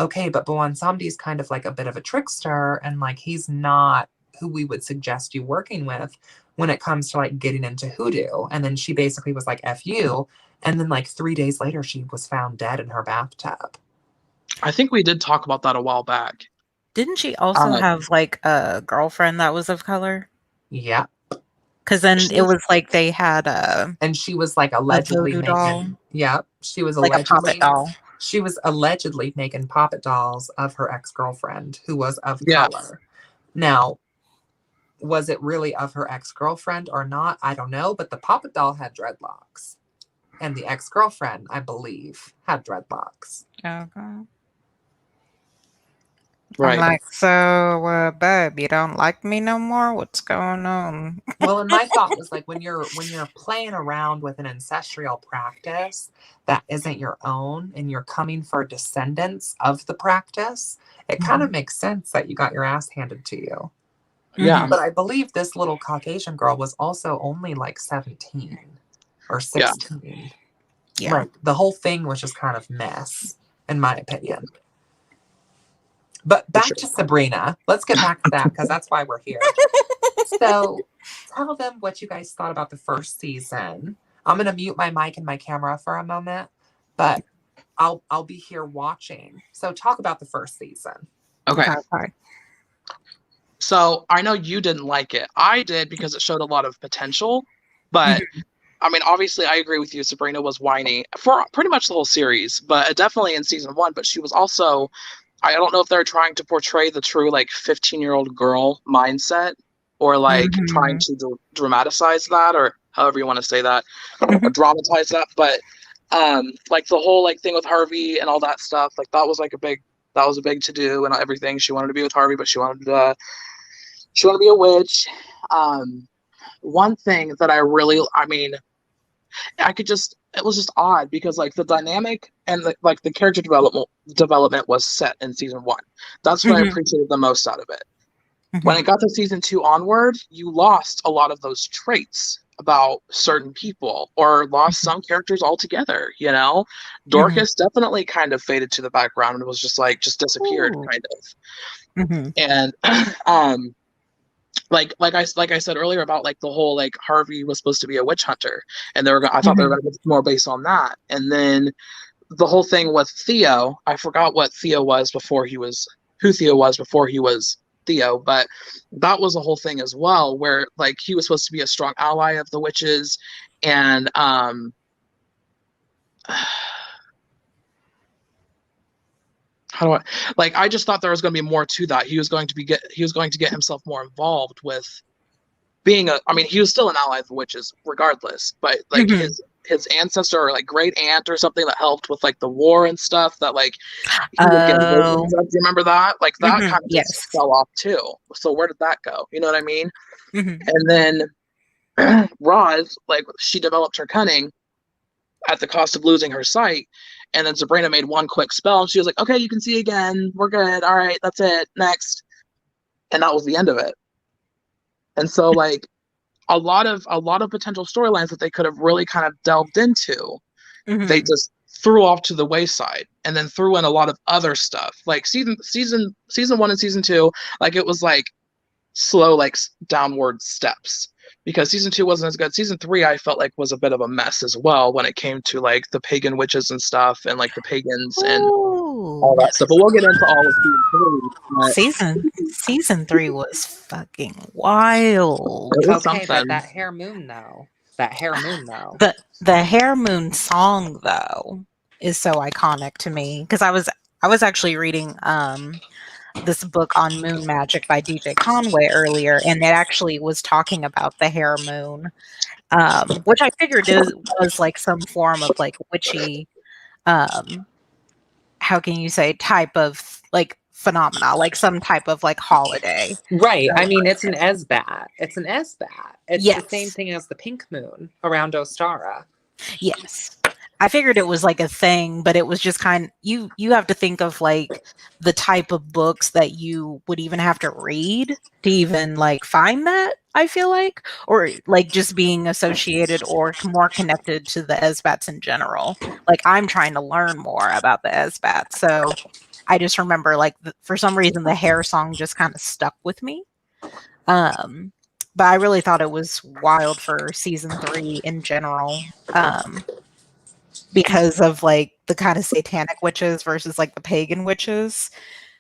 okay, but Blonsamdi is kind of like a bit of a trickster, and like he's not who we would suggest you working with when it comes to like getting into hoodoo. And then she basically was like, F you. And then like 3 days later, she was found dead in her bathtub. I think we did talk about that a while back. Didn't she also have like a girlfriend that was of color? Yeah. Because then it was like they had and she was like allegedly making doll. Yeah, she was like allegedly a puppet doll. She was allegedly making puppet dolls of her ex-girlfriend who was of color. Now, was it really of her ex-girlfriend or not? I don't know, but the puppet doll had dreadlocks. And the ex-girlfriend, I believe, had dreadlocks. Okay. I'm Right. like, so, babe, you don't like me no more? What's going on? Well, and my thought was like when you're playing around with an ancestral practice that isn't your own and you're coming for descendants of the practice, it kind of makes sense that you got your ass handed to you. Yeah. But I believe this little Caucasian girl was also only like 17 or 16. Yeah. Like the whole thing was just kind of mess, in my opinion. But back to Sabrina. Let's get back to that because that's why we're here. So tell them what you guys thought about the first season. I'm gonna mute my mic and my camera for a moment, but I'll be here watching. So talk about the first season. Okay. So I know you didn't like it. I did because it showed a lot of potential. But I mean, obviously, I agree with you. Sabrina was whiny for pretty much the whole series, but definitely in season 1. But she was also, I don't know if they're trying to portray the true like 15-year-old girl mindset or like trying to dramatize that or however you want to say that or dramatize that. But like the whole like thing with Harvey and all that stuff, like that was a big to do and everything. She wanted to be with Harvey, but she wanted to be a witch. One thing that it was just odd because like the dynamic and the character development was set in season 1. That's what I appreciated the most out of it. When it got to season 2 onward, you lost a lot of those traits about certain people or lost some characters altogether, you know? Dorcas definitely kind of faded to the background and was just disappeared kind of. And like I said earlier about like the whole like Harvey was supposed to be a witch hunter and I thought they were going to be more based on that. And then the whole thing with Theo, I forgot what Theo was before he was who Theo was before he was Theo, but that was a whole thing as well where like he was supposed to be a strong ally of the witches and I just thought there was going to be more to that. He was going to get himself more involved with being he was still an ally of the witches regardless, but like his ancestor or like great aunt or something that helped with like the war and stuff that like he would get visions of. Do you remember that? Like that kind of just fell off too. So where did that go? You know what I mean? And then Roz, like she developed her cunning at the cost of losing her sight. And then Sabrina made one quick spell and she was like, okay, you can see again. We're good. All right, that's it. Next. And that was the end of it. And so like a lot of potential storylines that they could have really kind of delved into, they just threw off to the wayside and then threw in a lot of other stuff. Like season 1 and season 2, like it was like slow, like downward steps. Because season 2 wasn't as good. Season 3 I felt like was a bit of a mess as well when it came to like the pagan witches and stuff and like the pagans and all that stuff. But we'll get into all of season 3 was fucking wild. Okay, something. But that Hair Moon though. The Hair Moon song though is so iconic to me because I was actually reading this book on moon magic by DJ Conway earlier, and it actually was talking about the Hair Moon, which I figured was like some form of like witchy, how can you say, type of like phenomena, like some type of like holiday. Right. I mean, it's an Esbat. It's the same thing as the pink moon around Ostara. Yes. I figured it was like a thing, but it was just you have to think of like the type of books that you would even have to read to even like find that, I feel like, or like just being associated or more connected to the Esbats in general. Like I'm trying to learn more about the Esbats. So I just remember like for some reason the hair song just kind of stuck with me. But I really thought it was wild for season 3 in general. Because of like the kind of satanic witches versus like the pagan witches.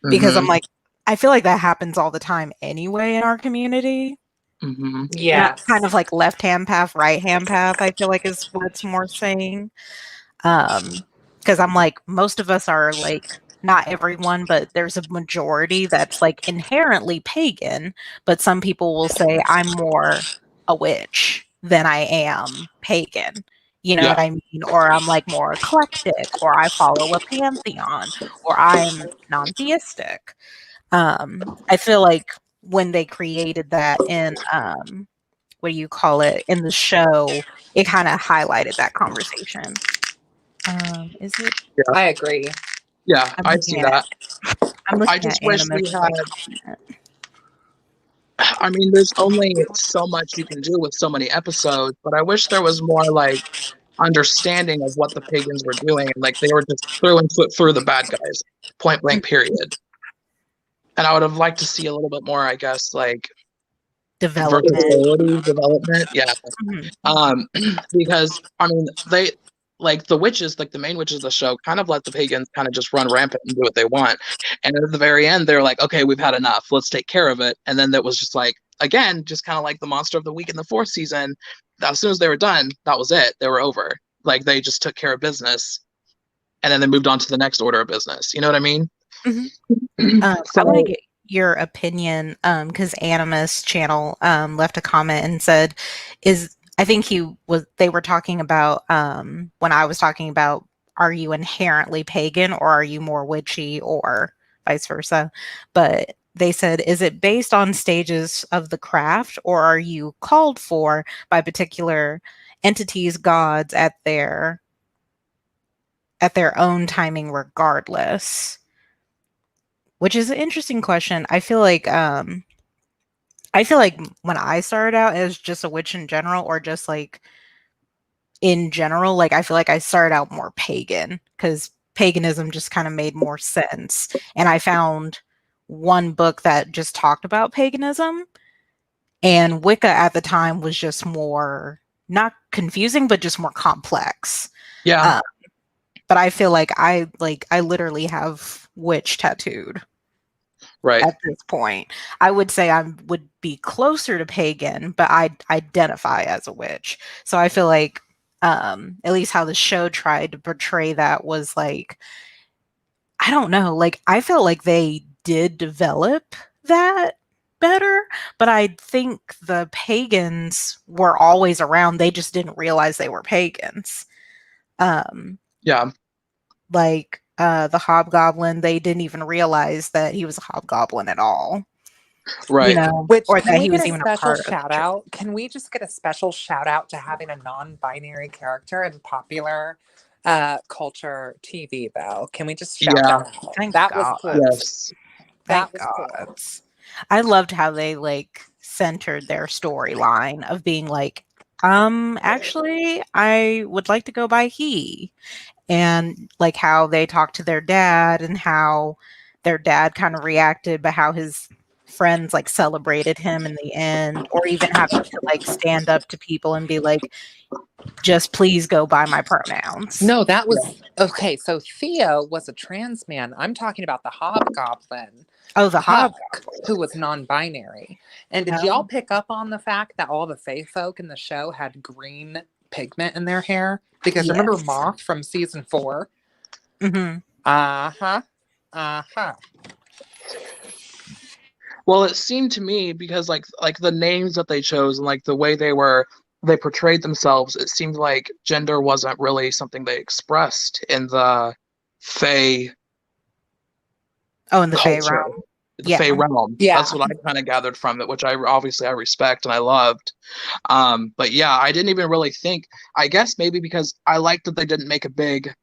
Because I'm like, I feel like that happens all the time anyway in our community. Yeah. Kind of like left hand path, right hand path, I feel like is what it's more saying. Because I'm like, most of us are like, not everyone, but there's a majority that's like inherently pagan, but some people will say I'm more a witch than I am pagan. You know what I mean? Or I'm like more eclectic, or I follow a pantheon, or I'm non-theistic. I feel like when they created that in what do you call it, in the show, it kind of highlighted that conversation. Is it? Yeah. I agree. Yeah, I see that. I'm looking I just at wish we Animus, had. I mean, there's only so much you can do with so many episodes, but I wish there was more like understanding of what the pagans were doing, and like they were just through the bad guys, point blank, period. And I would have liked to see a little bit more, I guess, like versatility, development. Yeah. Because I mean, they like the witches, like the main witches of the show, kind of let the pagans kind of just run rampant and do what they want. And at the very end, they're like, okay, we've had enough. Let's take care of it. And then that was just like, again, just kind of like the monster of the week in the 4th season. As soon as they were done, that was it. They were over. Like they just took care of business, and then they moved on to the next order of business. You know what I mean? I want to get your opinion because Animus Channel left a comment and said, I think they were talking about when I was talking about, are you inherently pagan or are you more witchy or vice versa? But they said, is it based on stages of the craft or are you called for by particular entities, gods at their own timing regardless? Which is an interesting question. I feel like when I started out as just a witch in general, or just like in general, like I feel like I started out more pagan because paganism just kind of made more sense. And I found one book that just talked about paganism, and Wicca at the time was just more not confusing, but just more complex. Yeah. But I feel like I literally have witch tattooed. Right. At this point, I would say I would be closer to pagan, but I identify as a witch. So I feel like at least how the show tried to portray that was like, I don't know, like I felt like they did develop that better, but I think the pagans were always around. They just didn't realize they were pagans. Yeah. Like the hobgoblin, they didn't even realize that he was a hobgoblin at all. Right. You know, Which, or can that we he get was a even a special part of shout the out? Can we just get a special shout out to having a non-binary character in popular culture TV though? Can we just shout that out? Thank That God. was cool. Yes. That Thank was God. cool. I loved how they like centered their storyline of being like, actually, I would like to go by he. And like how they talked to their dad and how their dad kind of reacted, but how his friends like celebrated him in the end, or even having to like stand up to people and be like, just please go by my pronouns. No, that was okay. So Theo was a trans man. I'm talking about the hobgoblin. Oh, the Puck, hobgoblin, who was non-binary. And did y'all pick up on the fact that all the fae folk in the show had green pigment in their hair? Because remember Moth from season 4? Mm-hmm. Well, it seemed to me because like the names that they chose and like the way they portrayed themselves, it seemed like gender wasn't really something they expressed in the fae. Oh, in the fae realm. The fae realm. Yeah. That's what I kind of gathered from it, which I respect and I loved. But yeah, I didn't even really think. I guess maybe because I liked that they didn't make a big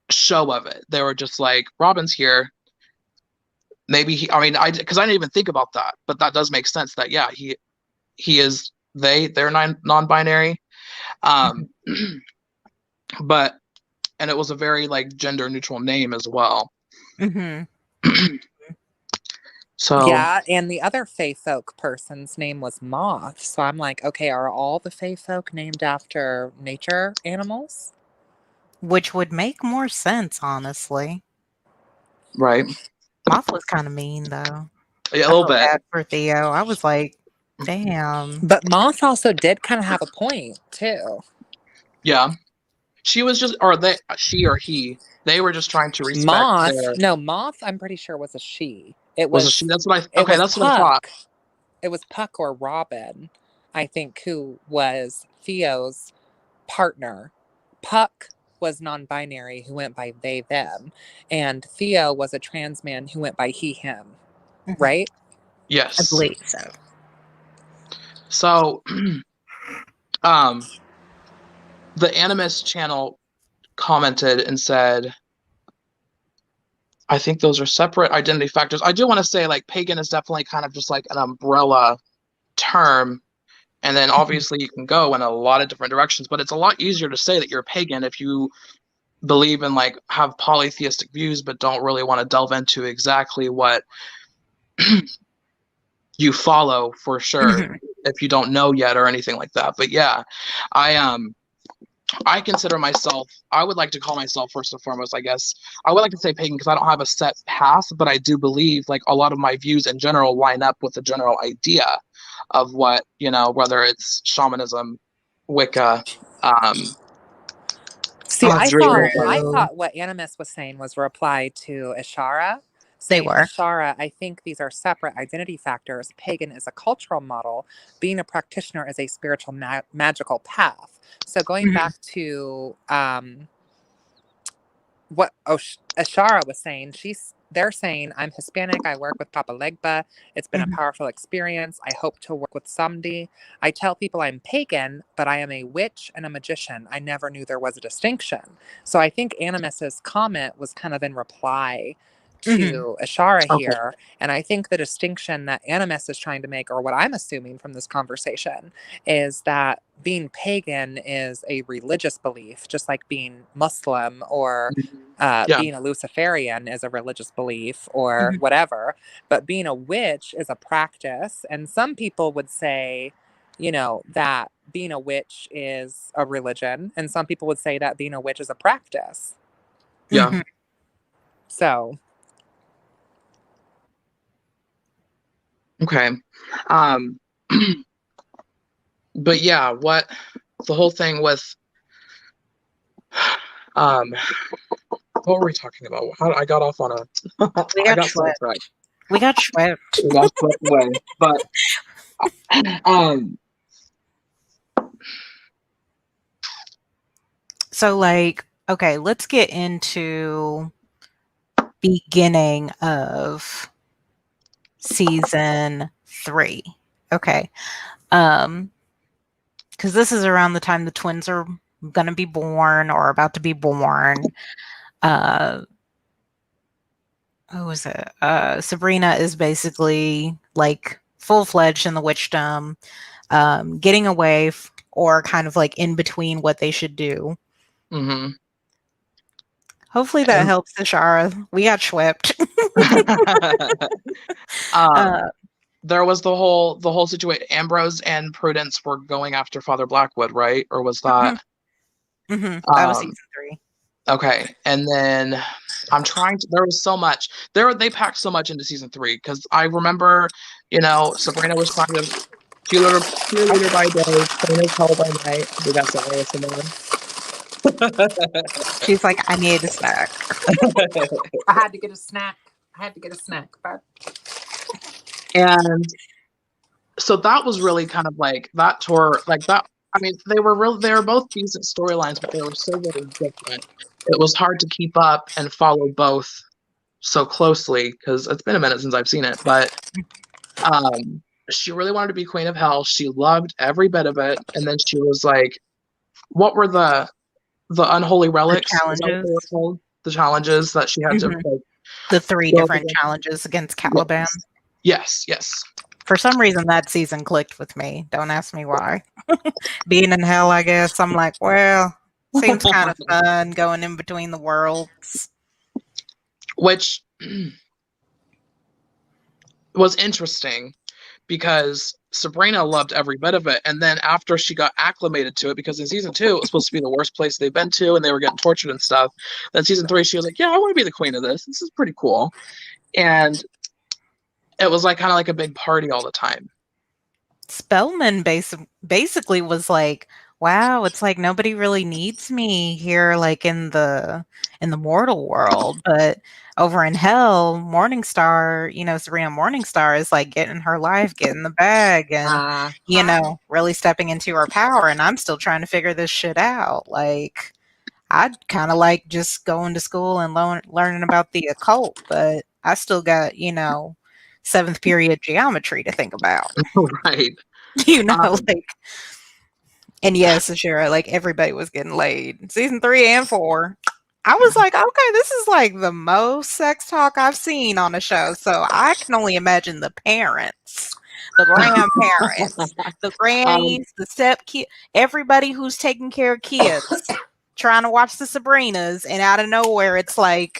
show of it. They were just like, Robin's here. Maybe because I didn't even think about that, but that does make sense. That yeah, he is they're non-binary, but and it was a very like gender neutral name as well. So yeah, and the other fae folk person's name was Moth. So I'm like, okay, are all the fae folk named after nature animals? Which would make more sense, honestly. Right. Moth was kind of mean, though. Yeah, a little bit. Bad for Theo. I was like, damn. But Moth also did kind of have a point, too. Yeah. She was just, she or he, they were just trying to respect Moth, I'm pretty sure was a she. It was a she. That's what I, okay, that's what I thought. It was Puck or Robin, I think, who was Theo's partner. Puck was non-binary who went by they, them. And Theo was a trans man who went by he, him. Right? Yes. I believe so. So, the Animus channel commented and said, I think those are separate identity factors. I do want to say, like, pagan is definitely kind of just like an umbrella term. And then obviously you can go in a lot of different directions, but it's a lot easier to say that you're pagan if you believe in, like, have polytheistic views, but don't really want to delve into exactly what you follow for sure if you don't know yet or anything like that. But yeah, I consider myself, I would like to call myself, first and foremost, I guess, I would like to say pagan because I don't have a set path, but I do believe, like, a lot of my views in general line up with the general idea of what, you know, whether it's shamanism, Wicca, See, I Druidism. thought what Animus was saying was a reply to Ishara. They Saying, were. Ishara, I think these are separate identity factors. Pagan is a cultural model. Being a practitioner is a spiritual magical path. So going back to what Ashara was saying, they're saying, I'm Hispanic, I work with Papa Legba. It's been a powerful experience. I hope to work with somebody. I tell people I'm pagan, but I am a witch and a magician. I never knew there was a distinction. So I think Animus's comment was kind of in reply to Ashara here. And I think the distinction that Animus is trying to make, or what I'm assuming from this conversation, is that being pagan is a religious belief, just like being Muslim or being a Luciferian is a religious belief or whatever. But being a witch is a practice. And some people would say, you know, that being a witch is a religion. And some people would say that being a witch is a practice. Yeah. So. Okay. But yeah, what the whole thing with what were we talking about? How I got off on a We got swept. We got swept. We got swept away. But so, like, okay, let's get into beginning of season 3. Okay. Because this is around the time the twins are going to be born or about to be born. Who was it? Sabrina is basically like full-fledged in the witchdom, getting away or kind of like in between what they should do. Hopefully that helps Ishara. We got swept. There was the whole situation. Ambrose and Prudence were going after Father Blackwood, right? Or was that? That was season 3. Okay, and then I'm trying to. There was so much. They packed so much into season 3 because I remember, you know, Sabrina was trying to cheerleader by day, trainer call by night. I think that's the ASMR. She's like, I need a snack. I had to get a snack. But... And so that was really kind of like that tour, like that. I mean, they were both decent storylines, but they were so very different. It was hard to keep up and follow both so closely because it's been a minute since I've seen it. But she really wanted to be Queen of Hell. She loved every bit of it. And then she was like, what were the unholy relics? The challenges that she had to like, the 3 different challenges against Caliban. Yes. For some reason, that season clicked with me. Don't ask me why. Being in hell, I guess. I'm like, well, seems kind of fun going in between the worlds. Which was interesting because Sabrina loved every bit of it. And then after she got acclimated to it, because in season 2, it was supposed to be the worst place they've been to and they were getting tortured and stuff. Then season 3, she was like, yeah, I want to be the queen of this. This is pretty cool. And it was like kind of like a big party all the time. Spellman basically was like, wow, it's like nobody really needs me here, like in the mortal world, but over in hell, Morningstar, you know, Serena Morningstar is like getting her life, getting the bag, and you know, really stepping into her power. And I'm still trying to figure this shit out. Like, I'd kind of like just going to school and learning about the occult, but I still got, 7th period geometry to think about. Right. Like, and yes, sure, like everybody was getting laid. Season 3 and 4. I was like, okay, this is like the most sex talk I've seen on a show. So I can only imagine the parents, the grandparents, the grannies, the step-kids, everybody who's taking care of kids, trying to watch the Sabrinas, and out of nowhere, it's like,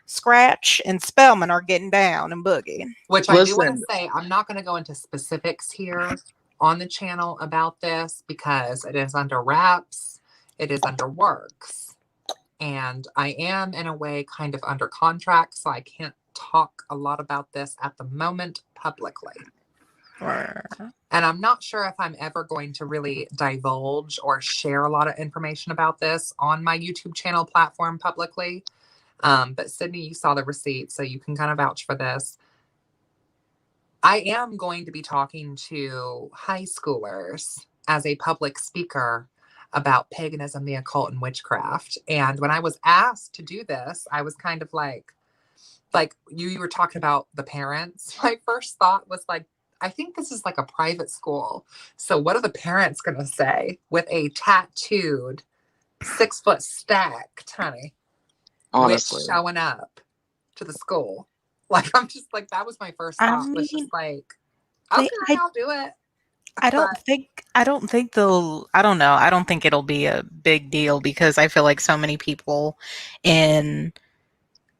Scratch and Spellman are getting down and boogieing. Which I do want to say, I'm not going to go into specifics here on the channel about this because it is under wraps, it is under works. And I am, in a way, kind of under contract, so I can't talk a lot about this at the moment publicly. And I'm not sure if I'm ever going to really divulge or share a lot of information about this on my YouTube channel platform publicly. But Sydney, you saw the receipt, so you can kind of vouch for this. I am going to be talking to high schoolers as a public speaker about paganism, the occult, and witchcraft. And when I was asked to do this, I was kind of like you were talking about the parents. My first thought was like, I think this is like a private school. So what are the parents going to say with a tattooed 6-foot stacked, honey, honestly, witch showing up to the school? Like, I'm just like, that was my first thought. Was just like, okay, I'll do it. I don't think they'll, I don't know. I don't think it'll be a big deal because I feel like so many people in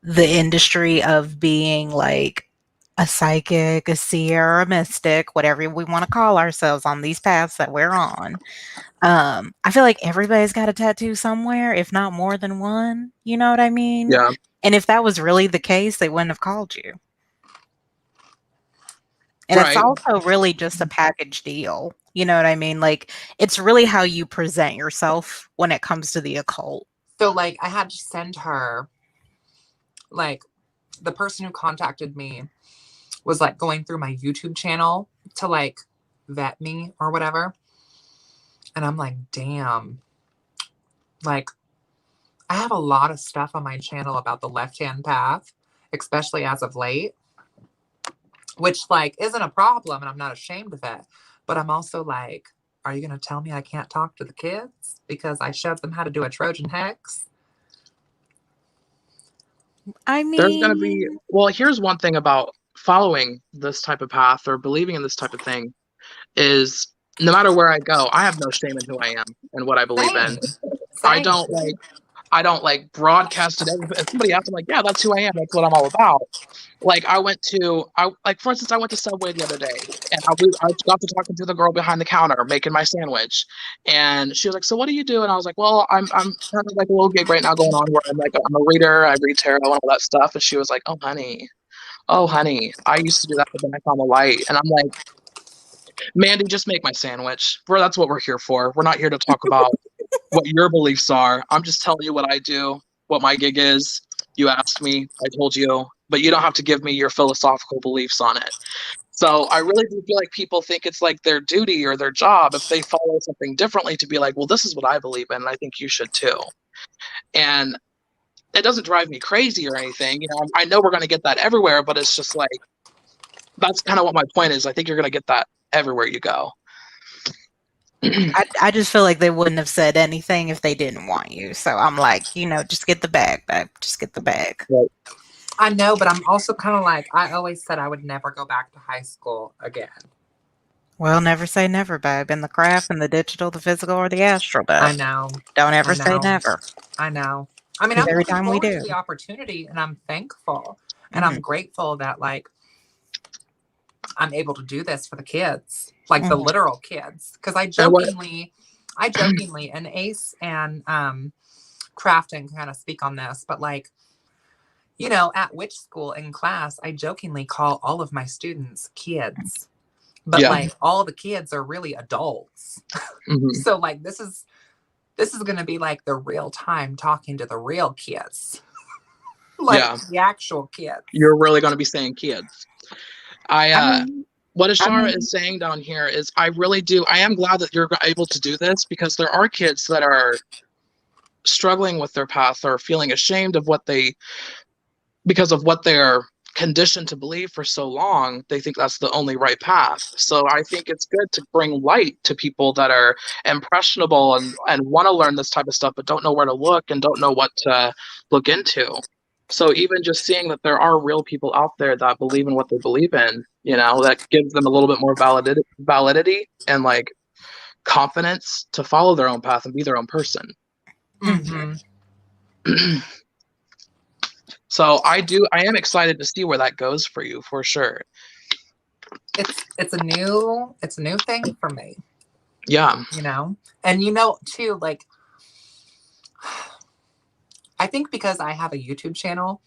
the industry of being like a psychic, a seer, a mystic, whatever we want to call ourselves on these paths that we're on. I feel like everybody's got a tattoo somewhere, if not more than one. You know what I mean? Yeah. And if that was really the case, they wouldn't have called you. And It's also really just a package deal. You know what I mean? Like, it's really how you present yourself when it comes to the occult. So, like, I had to send her, like, the person who contacted me was, like, going through my YouTube channel to, like, vet me or whatever. And I'm like, damn. Like, I have a lot of stuff on my channel about the left-hand path, especially as of late. Which, like, isn't a problem, and I'm not ashamed of it. But I'm also like, are you going to tell me I can't talk to the kids because I showed them how to do a Trojan hex? I mean... There's going to be... Well, here's one thing about following this type of path or believing in this type of thing is no matter where I go, I have no shame in who I am and what I believe in. I don't like broadcast it. If somebody asks, I'm like, yeah, that's who I am. That's what I'm all about. Like for instance, I went to Subway the other day and I got to talking to the girl behind the counter making my sandwich. And she was like, so what do you do? And I was like, well, I'm kind of like a little gig right now going on where I'm a reader. I read tarot and all that stuff. And she was like, oh, honey, I used to do that, but then I found the light. And I'm like, Mandy, just make my sandwich. That's what we're here for. We're not here to talk about what your beliefs are. I'm just telling you what I do, what my gig is. You asked me, I told you, but you don't have to give me your philosophical beliefs on it. So I really do feel like people think it's like their duty or their job if they follow something differently to be like, well, this is what I believe in, and I think you should too. And it doesn't drive me crazy or anything. I know we're going to get that everywhere, but it's just like, that's kind of what my point is. I think you're going to get that everywhere you go. I just feel like they wouldn't have said anything if they didn't want you. So I'm like, just get the bag, babe. Just get the bag. Right. I know, but I'm also kind of like, I always said I would never go back to high school again. Well, never say never, babe. In the craft, in the digital, the physical, or the astral, babe. I know. Don't ever say never. I know. I mean, I'm every looking time we forward do to the opportunity, and I'm thankful, and I'm grateful that, like, I'm able to do this for the kids, like the literal kids. Because I jokingly, and Ace and Crafton kind of speak on this, but like, at witch school in class, I jokingly call all of my students kids, but like all the kids are really adults. So like, this is going to be like the real time talking to the real kids, like the actual kids. You're really going to be saying kids. What Ashara is saying down here is I am glad that you're able to do this because there are kids that are struggling with their path or feeling ashamed of because of what they're conditioned to believe for so long, they think that's the only right path. So I think it's good to bring light to people that are impressionable and want to learn this type of stuff, but don't know where to look and don't know what to look into. So even just seeing that there are real people out there that believe in what they believe in, that gives them a little bit more validity and like confidence to follow their own path and be their own person. Mm-hmm. So I am excited to see where that goes for you, for sure. It's a new thing for me. Yeah. And too, like, I think because I have a YouTube channel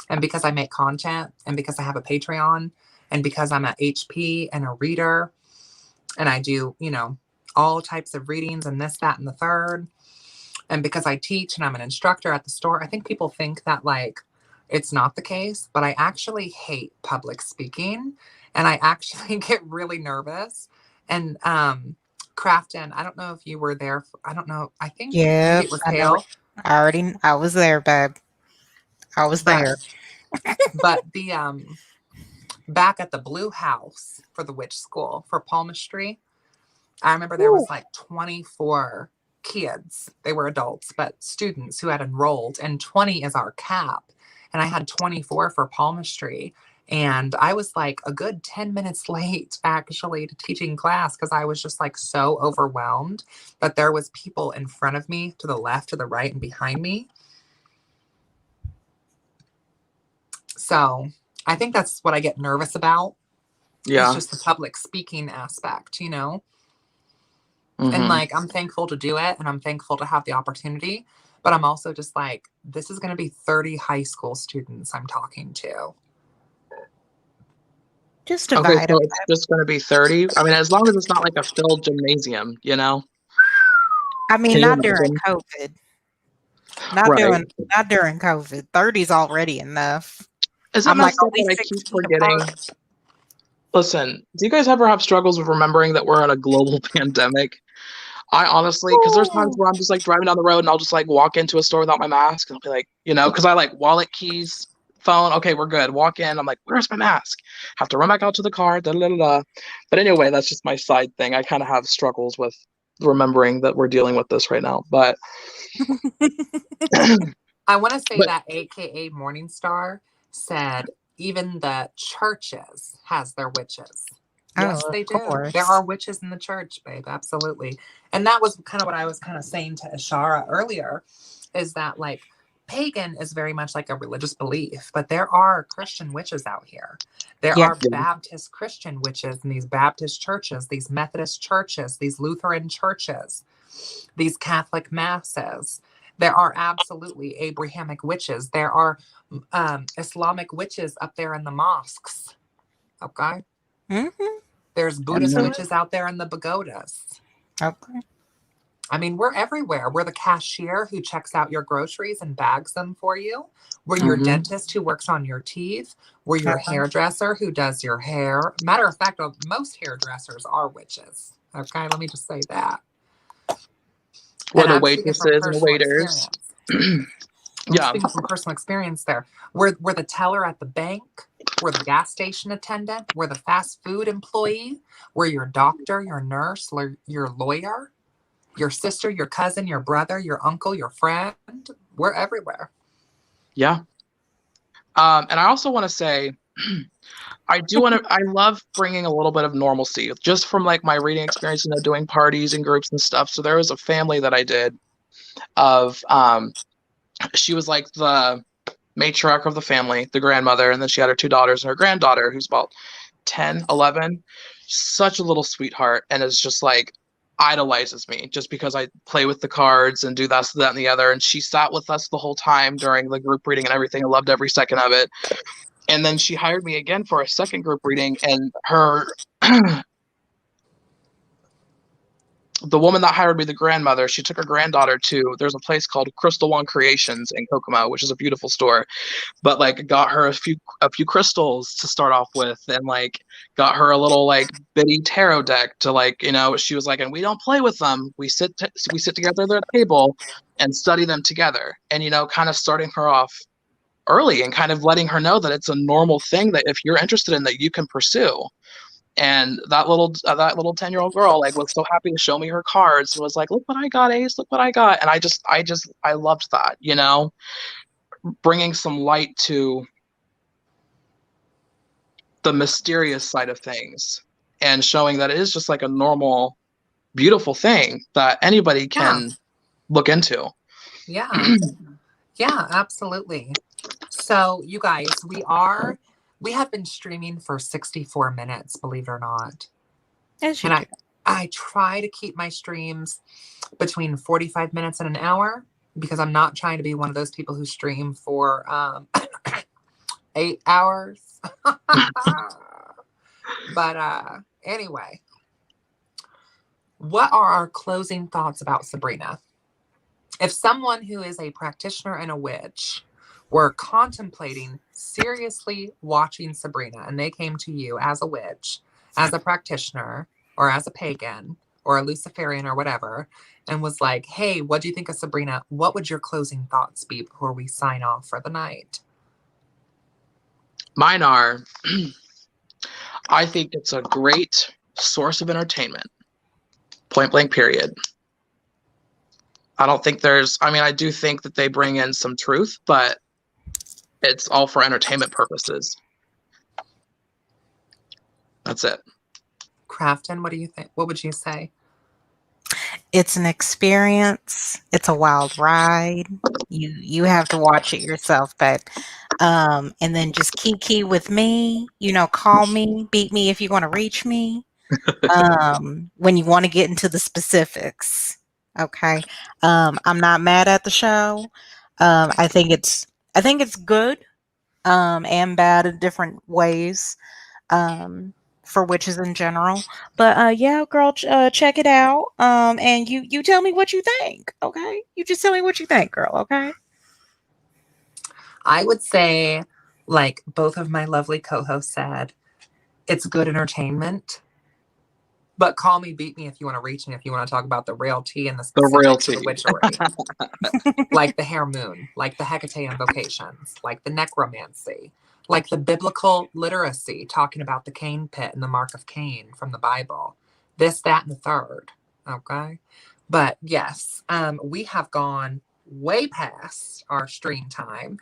and because I make content and because I have a Patreon and because I'm an HP and a reader and I do, all types of readings and this, that, and the third. And because I teach and I'm an instructor at the store, I think people think that like, it's not the case, but I actually hate public speaking and I actually get really nervous. And Crafton, I don't know if you were there. I don't know. I think maybe it was Hale. I was there, babe. I was there. But the back at the Blue House for the witch school for palmistry, I remember there was like 24 kids. They were adults, but students who had enrolled, and 20 is our cap. And I had 24 for palmistry. And I was like a good 10 minutes late actually to teaching class because I was just like so overwhelmed. But there was people in front of me, to the left, to the right, and behind me. So I think that's what I get nervous about. Yeah. It's just the public speaking aspect, Mm-hmm. And like, I'm thankful to do it and I'm thankful to have the opportunity. But I'm also just like, this is going to be 30 high school students I'm talking to. Just divide so it's just going to be 30. I mean, as long as it's not like a filled gymnasium, I mean, not during COVID. Not during COVID. 30 is already enough. I'm like, I keep forgetting. Listen, do you guys ever have struggles with remembering that we're in a global pandemic? I honestly, because there's times where I'm just like driving down the road and I'll just like walk into a store without my mask and I'll be like, because I like wallet, keys, phone. Okay, we're good. Walk in. I'm like, where's my mask? Have to run back out to the car. Da, da, da, da. But anyway, that's just my side thing. I kind of have struggles with remembering that we're dealing with this right now. But I want to say that AKA Morningstar said even the churches has their witches. Yes, they do. There are witches in the church, babe. Absolutely. And that was kind of what I was kind of saying to Ishara earlier, is that like pagan is very much like a religious belief, but there are Christian witches out here. There are Baptist Christian witches in these Baptist churches, these Methodist churches, these Lutheran churches, these Catholic masses. There are absolutely Abrahamic witches. There are Islamic witches up there in the mosques. Okay. Mm-hmm. There's Buddhist witches out there in the pagodas. Okay. I mean, we're everywhere. We're the cashier who checks out your groceries and bags them for you. We're your dentist who works on your teeth. We're your hairdresser who does your hair. Matter of fact, most hairdressers are witches. Okay, let me just say that. We're the waitresses and waiters. Speaking from personal experience there. We're the teller at the bank. We're the gas station attendant. We're the fast food employee. We're your doctor, your nurse, your lawyer, your sister, your cousin, your brother, your uncle, your friend. We're everywhere. Yeah. And I also want to say, I love bringing a little bit of normalcy just from like my reading experience, doing parties and groups and stuff. So there was a family that I did of, she was like the matriarch of the family, the grandmother, and then she had her two daughters and her granddaughter who's about 10, 11, such a little sweetheart, and is just like idolizes me just because I play with the cards and do this, that, and the other. And she sat with us the whole time during the group reading and everything. I loved every second of it. And then she hired me again for a second group reading, and her the woman that hired me, the grandmother, she took her granddaughter to, there's a place called Crystal One Creations in Kokomo, which is a beautiful store, but like got her a few crystals to start off with, and like got her a little like bitty tarot deck to like, you know, she was like, and we don't play with them. We sit together at the table and study them together. And, you know, kind of starting her off early and kind of letting her know that it's a normal thing that if you're interested in, that you can pursue. And that little 10-year-old girl like was so happy to show me her cards and was like, look what I got, Ace, look what I got. And I loved that, you know, bringing some light to the mysterious side of things and showing that it is just like a normal, beautiful thing that anybody can look into. Yeah. Yeah, absolutely. So you guys, we have been streaming for 64 minutes, believe it or not. And I try to keep my streams between 45 minutes and an hour, because I'm not trying to be one of those people who stream for 8 hours. But anyway, what are our closing thoughts about Sabrina? If someone who is a practitioner and a witch were contemplating seriously watching Sabrina, and they came to you as a witch, as a practitioner, or as a pagan, or a Luciferian, or whatever, and was like, hey, what do you think of Sabrina? What would your closing thoughts be before we sign off for the night? Mine are, I think it's a great source of entertainment. Point blank, period. I don't think I do think that they bring in some truth, but it's all for entertainment purposes. That's it. Crafton, what do you think? What would you say? It's an experience. It's a wild ride. You have to watch it yourself, but and then just key with me, you know, call me, beat me if you want to reach me. When you want to get into the specifics. Okay. I'm not mad at the show. I think it's good and bad in different ways. For witches in general. But yeah, girl, check it out. And you tell me what you think. Okay, you just tell me what you think, girl. Okay. I would say, like both of my lovely co-hosts said, it's good entertainment. But call me, beat me if you want to reach me, if you want to talk about the real tea and the specifics of the witchery. Like the Hare Moon, like the Hecate Invocations, like the necromancy, like the biblical literacy, talking about the Cain pit and the mark of Cain from the Bible. This, that, and the third. Okay. But yes, we have gone way past our stream time.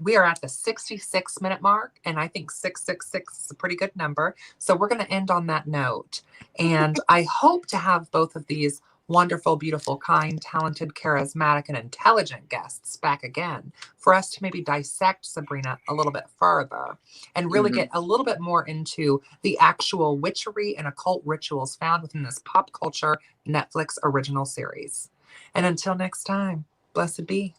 We are at the 66-minute mark, and I think 666 is a pretty good number. So we're going to end on that note. And I hope to have both of these wonderful, beautiful, kind, talented, charismatic, and intelligent guests back again for us to maybe dissect Sabrina a little bit further and really get a little bit more into the actual witchery and occult rituals found within this pop culture Netflix original series. And until next time, blessed be.